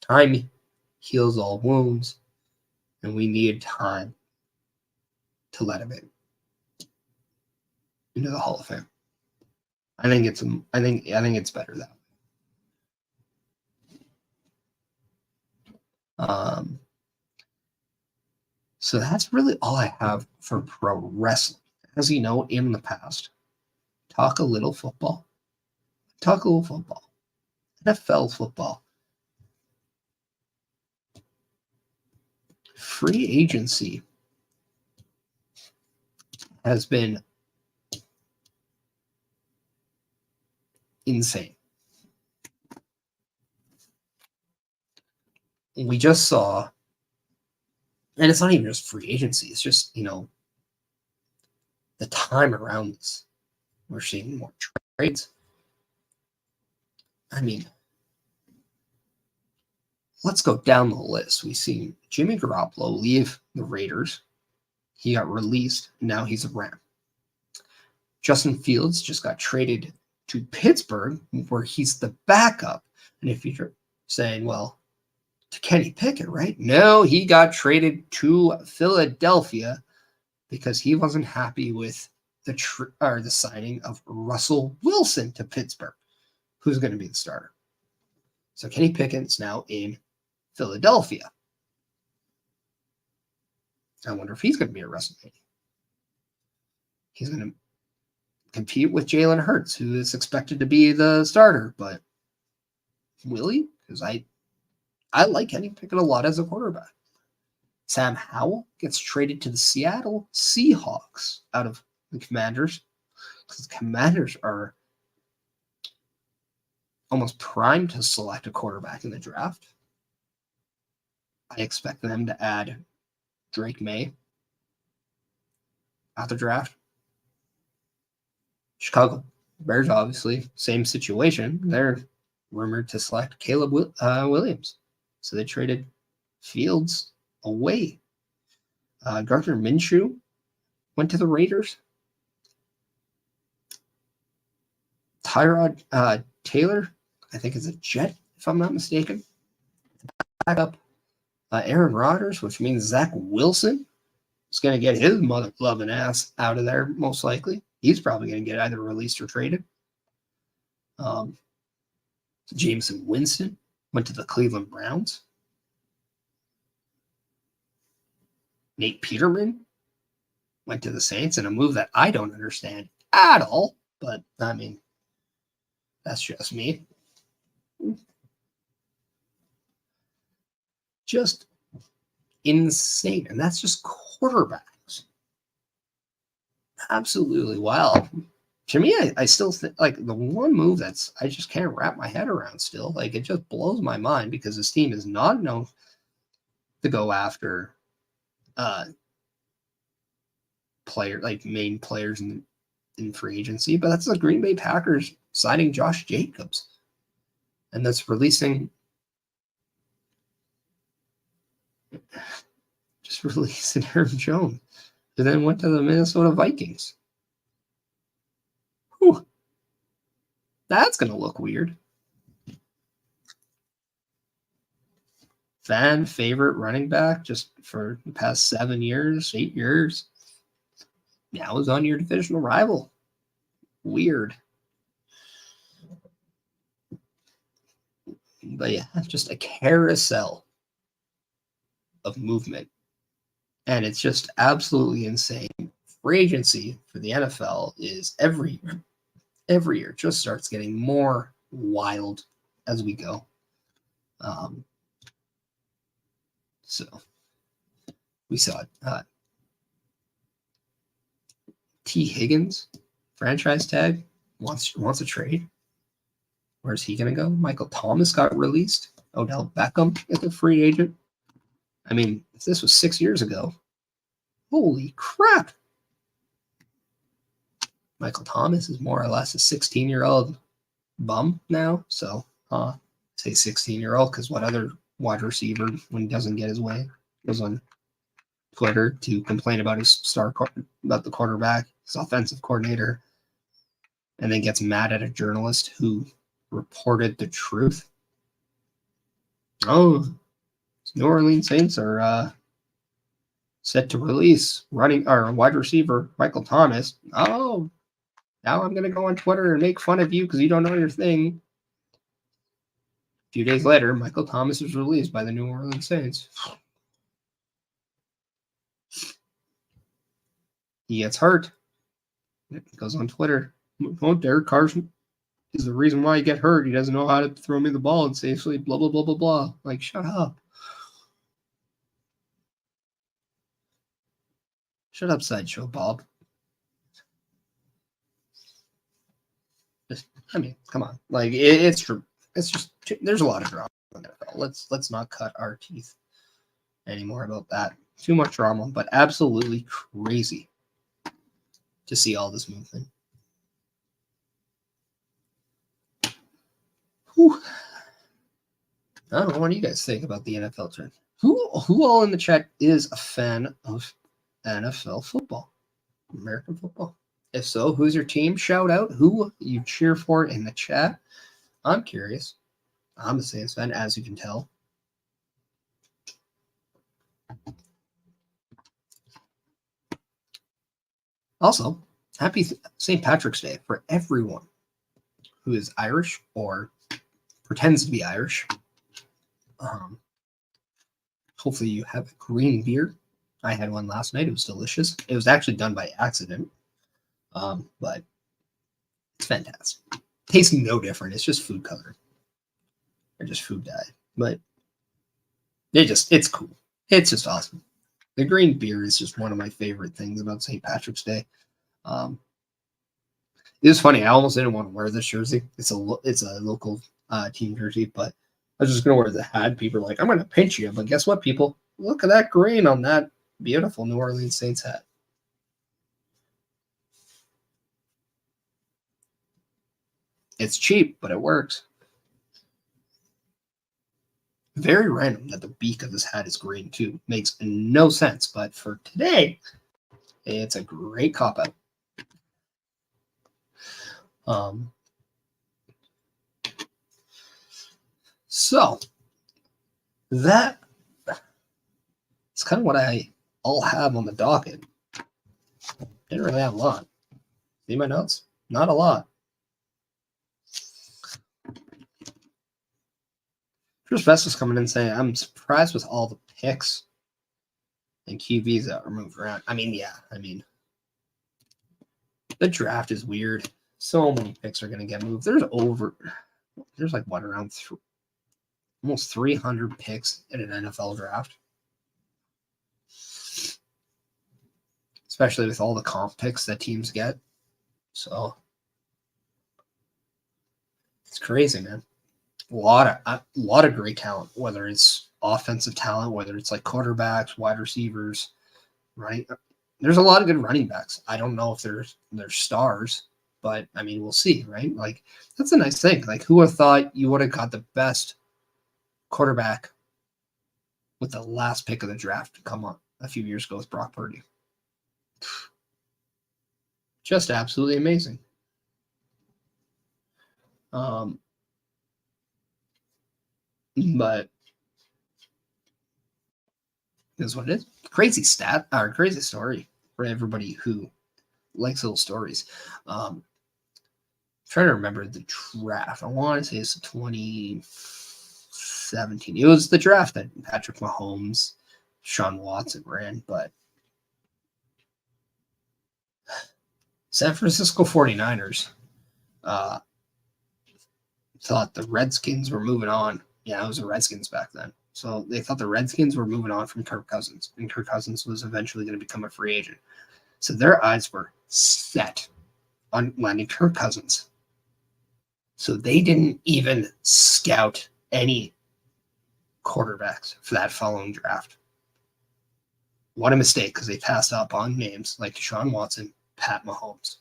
Time heals all wounds, and we need time to let him in into the Hall of Fame. I think it's better that way. So that's really all I have for pro wrestling. As you know, in the past, talk a little football. NFL football. Free agency has been insane. We just saw, and it's not even just free agency, it's just, the time around this. We're seeing more trades. I mean, let's go down the list. We've seen Jimmy Garoppolo leave the Raiders. He got released. Now he's a Ram. Justin Fields just got traded to Pittsburgh, where he's the backup. And if you're saying, well, to Kenny Pickett, right? No, he got traded to Philadelphia because he wasn't happy with the signing of Russell Wilson to Pittsburgh, who's going to be the starter. So Kenny Pickett's now in Philadelphia. I wonder if he's going to be a WrestleMania. He's going to compete with Jalen Hurts, who is expected to be the starter, but Willie, because I like Kenny Pickett a lot as a quarterback. Sam Howell gets traded to the Seattle Seahawks out of the Commanders, because the Commanders are almost primed to select a quarterback in the draft. I expect them to add Drake May at the draft. Chicago Bears, obviously, same situation. They're rumored to select Caleb Williams. So they traded Fields away. Gardner Minshew went to the Raiders. Tyrod Taylor, I think, is a Jet, if I'm not mistaken. Back up Aaron Rodgers, which means Zach Wilson is going to get his mother-loving ass out of there, most likely. He's probably going to get either released or traded. Jameson Winston went to the Cleveland Browns. Nate Peterman went to the Saints in a move that I don't understand at all. But, I mean, that's just me. Just insane. And that's just quarterbacks. Absolutely wild. To me, I still think, like, the one move that's I just can't wrap my head around still. Like, it just blows my mind because this team is not known to go after main players in free agency, but that's the Green Bay Packers signing Josh Jacobs. And that's releasing Aaron Jones, who then went to the Minnesota Vikings. Whew. That's going to look weird. Fan favorite running back just for the past 7 years, 8 years. Now is on your divisional rival. Weird. But yeah, just a carousel of movement. And it's just absolutely insane. Free agency for the NFL is every year just starts getting more wild as we go. So we saw T. Higgins franchise tag wants a trade. Where's he going to go? Michael Thomas got released. Odell Beckham is a free agent. I mean, if this was 6 years ago, holy crap. Michael Thomas is more or less a 16-year-old bum now. So, say 16-year-old because what other wide receiver, when he doesn't get his way, goes on Twitter to complain about about the quarterback, his offensive coordinator, and then gets mad at a journalist who reported the truth. Oh, New Orleans Saints are set to release wide receiver Michael Thomas. Oh, now I'm going to go on Twitter and make fun of you because you don't know your thing. A few days later, Michael Thomas was released by the New Orleans Saints. He gets hurt. He goes on Twitter. Oh, Derek Carr is the reason why he get hurt. He doesn't know how to throw me the ball and safely, blah, blah, blah, blah, blah. Like, shut up. Shut up, Sideshow Bob. I mean, come on. Like, it's true. It's just, there's a lot of drama in the NFL. Let's not cut our teeth anymore about that. Too much drama, but absolutely crazy to see all this movement. Whew. I don't know. What do you guys think about the NFL trend? Who all in the chat is a fan of NFL football, American football? If so, who's your team? Shout out who you cheer for in the chat. I'm curious. I'm a Saints fan, as you can tell. Also, happy St. Patrick's Day for everyone who is Irish or pretends to be Irish. Hopefully you have a green beer. I had one last night. It was delicious. It was actually done by accident, but it's fantastic. Tastes no different. It's just food coloring. or just food dye. But it's cool. It's just awesome. The green beer is just one of my favorite things about St. Patrick's Day. It was funny. I almost didn't want to wear this jersey. It's a local team jersey, but I was just going to wear the hat. People are like, I'm going to pinch you. But guess what, people? Look at that green on that beautiful New Orleans Saints hat. It's cheap, but it works. Very random that the beak of this hat is green, too. Makes no sense. But for today, it's a great cop-out. So that is kind of what I'll have on the docket. Didn't really have a lot. See my notes? Not a lot. Chris Best is coming in saying, I'm surprised with all the picks and QBs that were moved around. I mean, the draft is weird. So many picks are going to get moved. There's like what, around almost 300 picks in an NFL draft. Especially with all the comp picks that teams get. So it's crazy, man. A lot of great talent, whether it's offensive talent, whether it's like quarterbacks, wide receivers, right? There's a lot of good running backs. I don't know if they're stars, but I mean, we'll see, right? Like, that's a nice thing. Like, who would have thought you would have got the best quarterback with the last pick of the draft come on a few years ago with Brock Purdy? Just absolutely amazing. But that's what it is. Crazy story for everybody who likes little stories. Trying to remember the draft. I want to say it's 2017. It was the draft that Patrick Mahomes, Sean Watson ran, but San Francisco 49ers thought the Redskins were moving on. Yeah, it was the Redskins back then. So they thought the Redskins were moving on from Kirk Cousins, and Kirk Cousins was eventually going to become a free agent. So their eyes were set on landing Kirk Cousins. So they didn't even scout any quarterbacks for that following draft. What a mistake, because they passed up on names like Deshaun Watson, Pat Mahomes.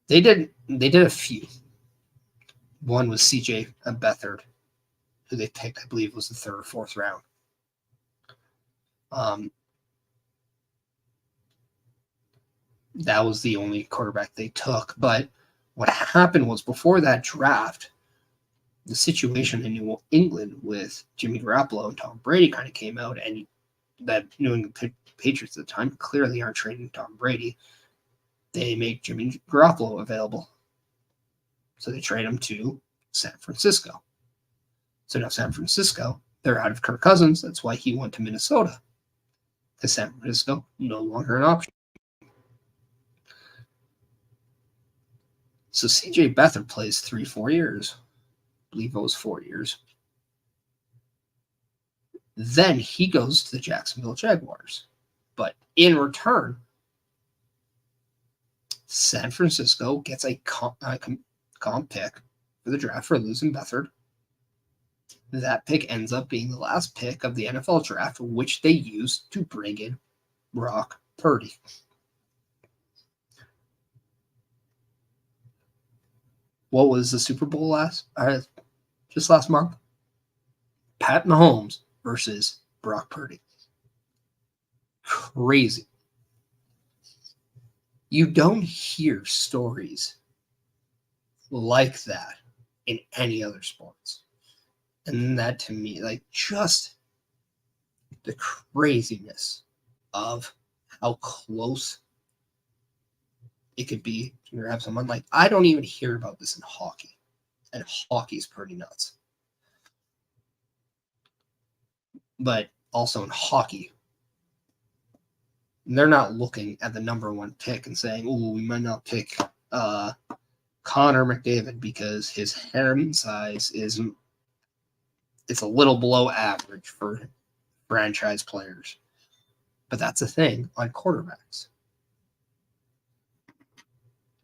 They did a few. One was CJ Beathard, who they picked, I believe, was the third or fourth round. That was the only quarterback they took. But what happened was, before that draft, the situation in New England with Jimmy Garoppolo and Tom Brady kind of came out, and that New England Patriots at the time clearly aren't trading Tom Brady. They make Jimmy Garoppolo available. So they trade him to San Francisco. So now San Francisco, they're out of Kirk Cousins. That's why he went to Minnesota. Because San Francisco, no longer an option. So CJ Beathard plays 3-4 years. I believe it was 4 years. Then he goes to the Jacksonville Jaguars. But in return, San Francisco gets a comp pick for the draft for losing Beathard. That pick ends up being the last pick of the NFL draft, which they used to bring in Brock Purdy. What was the Super Bowl just last month? Pat Mahomes versus Brock Purdy. Crazy. You don't hear stories like that in any other sports. And that, to me, like, just the craziness of how close it could be to grab someone. Like, I don't even hear about this in hockey. And hockey's pretty nuts. But also in hockey, they're not looking at the number one pick and saying, oh, we might not pick Connor McDavid because his hand size it's a little below average for franchise players. But that's the thing on quarterbacks.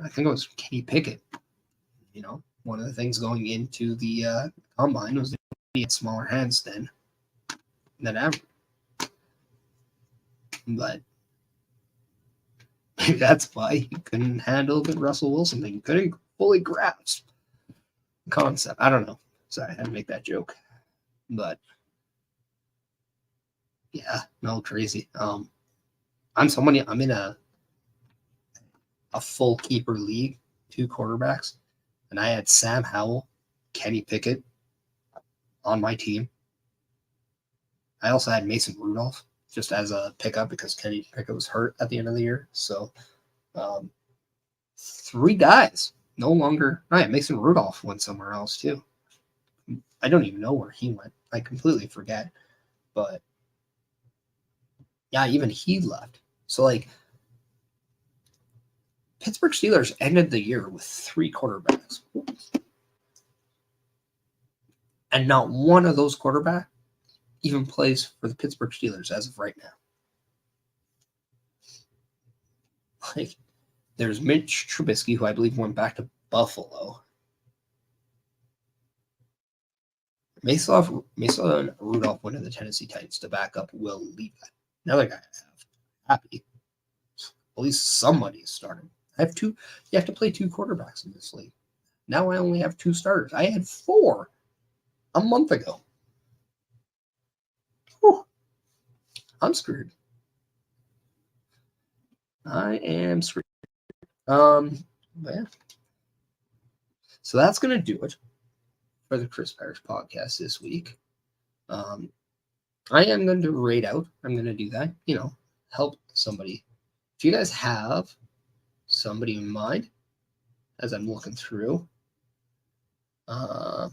I think it was Kenny Pickett. One of the things going into the combine was that he had smaller hands than average. But maybe that's why he couldn't handle the Russell Wilson thing. He couldn't fully grasp the concept. I don't know. Sorry, I had to make that joke. But yeah, no, crazy. I'm in a full keeper league, 2 quarterbacks, and I had Sam Howell, Kenny Pickett on my team. I also had Mason Rudolph just as a pickup because Kenny Pickett was hurt at the end of the year. So 3 guys no longer. Mason Rudolph went somewhere else too. I don't even know where he went. I completely forget. But yeah, even he left. So Pittsburgh Steelers ended the year with 3 quarterbacks. And not one of those quarterbacks even plays for the Pittsburgh Steelers as of right now. There's Mitch Trubisky, who I believe went back to Buffalo. Mason Rudolph went to the Tennessee Titans to back up Will Levis. Another guy I have. Happy. At least somebody is starting. I have 2. You have to play 2 quarterbacks in this league. Now I only have 2 starters. I had 4 a month ago. Whew. I'm screwed. I am screwed. Yeah. So that's going to do it for the Chris Perish podcast this week. I am going to rate out. I'm going to do that. Help somebody. If you guys have somebody in mind, as I'm looking through, I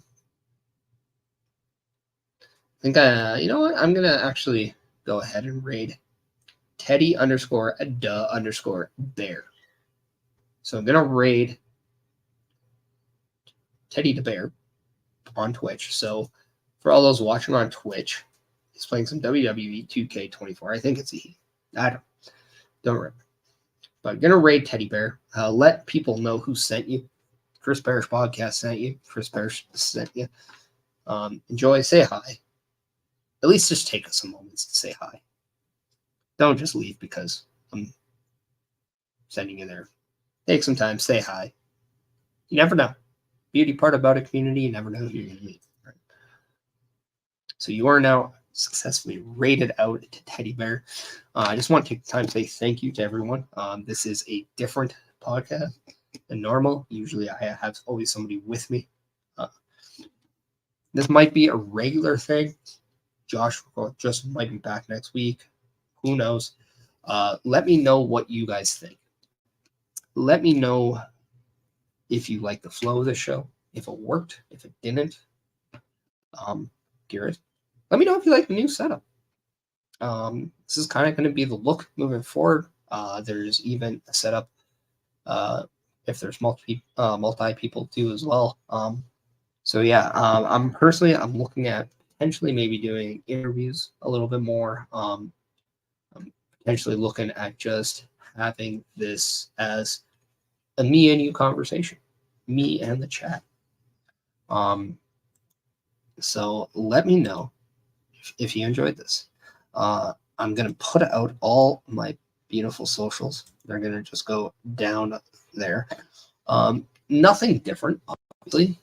think you know what? I'm going to actually go ahead and rate Teddy__bear. So I'm going to raid Teddy the Bear on Twitch. So for all those watching on Twitch, he's playing some WWE 2K24. I think it's a he. I don't remember. But I'm going to raid Teddy Bear. Let people know who sent you. Chris Perish Podcast sent you. Chris Perish sent you. Enjoy. Say hi. At least just take us some moments to say hi. Don't just leave because I'm sending you there. Take some time. Say hi. You never know. Beauty part about a community, you never know who you're going to meet. Right? So you are now successfully rated out to Teddy Bear. I just want to take the time to say thank you to everyone. This is a different podcast than normal. Usually I have always somebody with me. This might be a regular thing. Josh just might be back next week. Who knows? Let me know what you guys think. Let me know if you like the flow of the show, if it worked, if it didn't. Garrett, let me know if you like the new setup. This is kind of going to be the look moving forward. There's even a setup if there's multi people too as well. So yeah, I'm looking at potentially maybe doing interviews a little bit more. I'm potentially looking at just having this as a me and you conversation, me and the chat. So let me know if you enjoyed this. I'm going to put out all my beautiful socials. They're going to just go down there. Nothing different, obviously.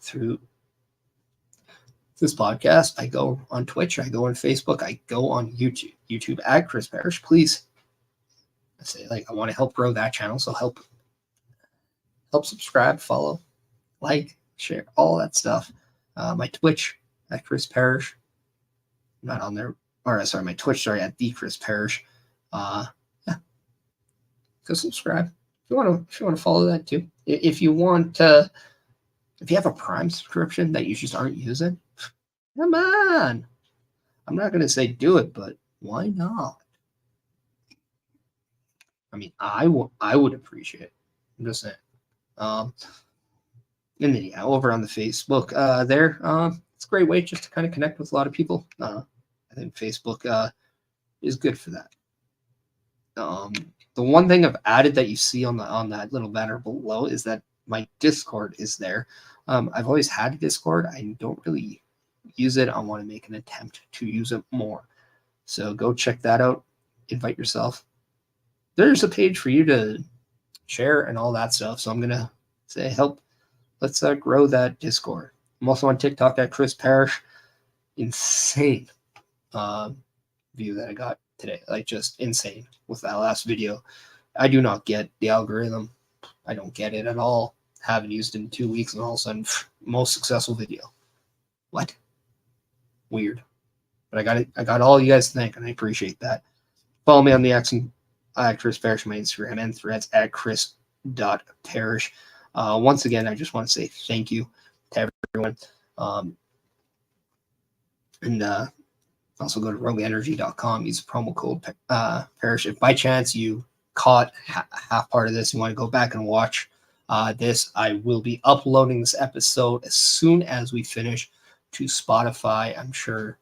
Through this podcast, I go on Twitch, I go on Facebook, I go on YouTube. YouTube at Chris Perish. Please, I want to help grow that channel, so help subscribe, follow, like, share, all that stuff. My Twitch at Chris Perish. Not on there. My Twitch, at the Chris Perish. Yeah. Go subscribe. If you want to follow that too. If you want if you have a Prime subscription that you just aren't using, come on. I'm not going to say do it, but why not? I mean, I would appreciate it. I'm just saying. And then yeah, over on the Facebook, it's a great way just to kind of connect with a lot of people. I think Facebook is good for that. The one thing I've added that you see on that little banner below is that my Discord is there. I've always had a Discord. I don't really use it. I want to make an attempt to use it more. So go check that out. Invite yourself. There's a page for you to share and all that stuff. So I'm gonna say let's grow that Discord. I'm also on TikTok at chris.perish. Insane view that I got today, like just insane with that last video. I do not get the algorithm. I don't get it at all. Haven't used it in 2 weeks, and all of a sudden, most successful video. What? Weird. But I got it. I got all you guys to thank, and I appreciate that. Follow me on the X at Chris Perish, my Instagram, and Threads at chris.perish. Once again, I just want to say thank you to everyone. And also go to rogueenergy.com. Use the promo code Perish. If by chance you caught half part of this, you want to go back and watch this, I will be uploading this episode as soon as we finish to Spotify. I'm sure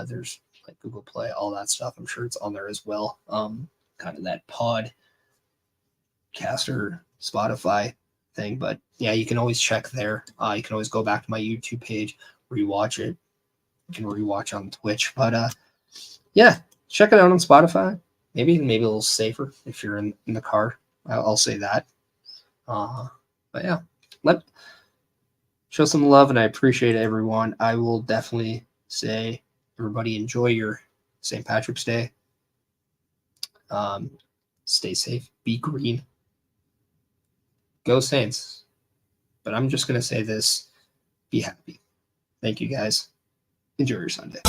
there's like Google Play, all that stuff. I'm sure it's on there as well. Kind of that podcaster Spotify thing. But yeah, you can always check there. You can always go back to my YouTube page, rewatch it. You can rewatch on Twitch. But yeah, check it out on Spotify. Maybe a little safer if you're in the car. I'll say that. But yeah, show some love, and I appreciate everyone. I will definitely say, everybody enjoy your St. Patrick's Day. Stay safe, be green, go Saints. But I'm just going to say this, be happy. Thank you guys. Enjoy your Sunday.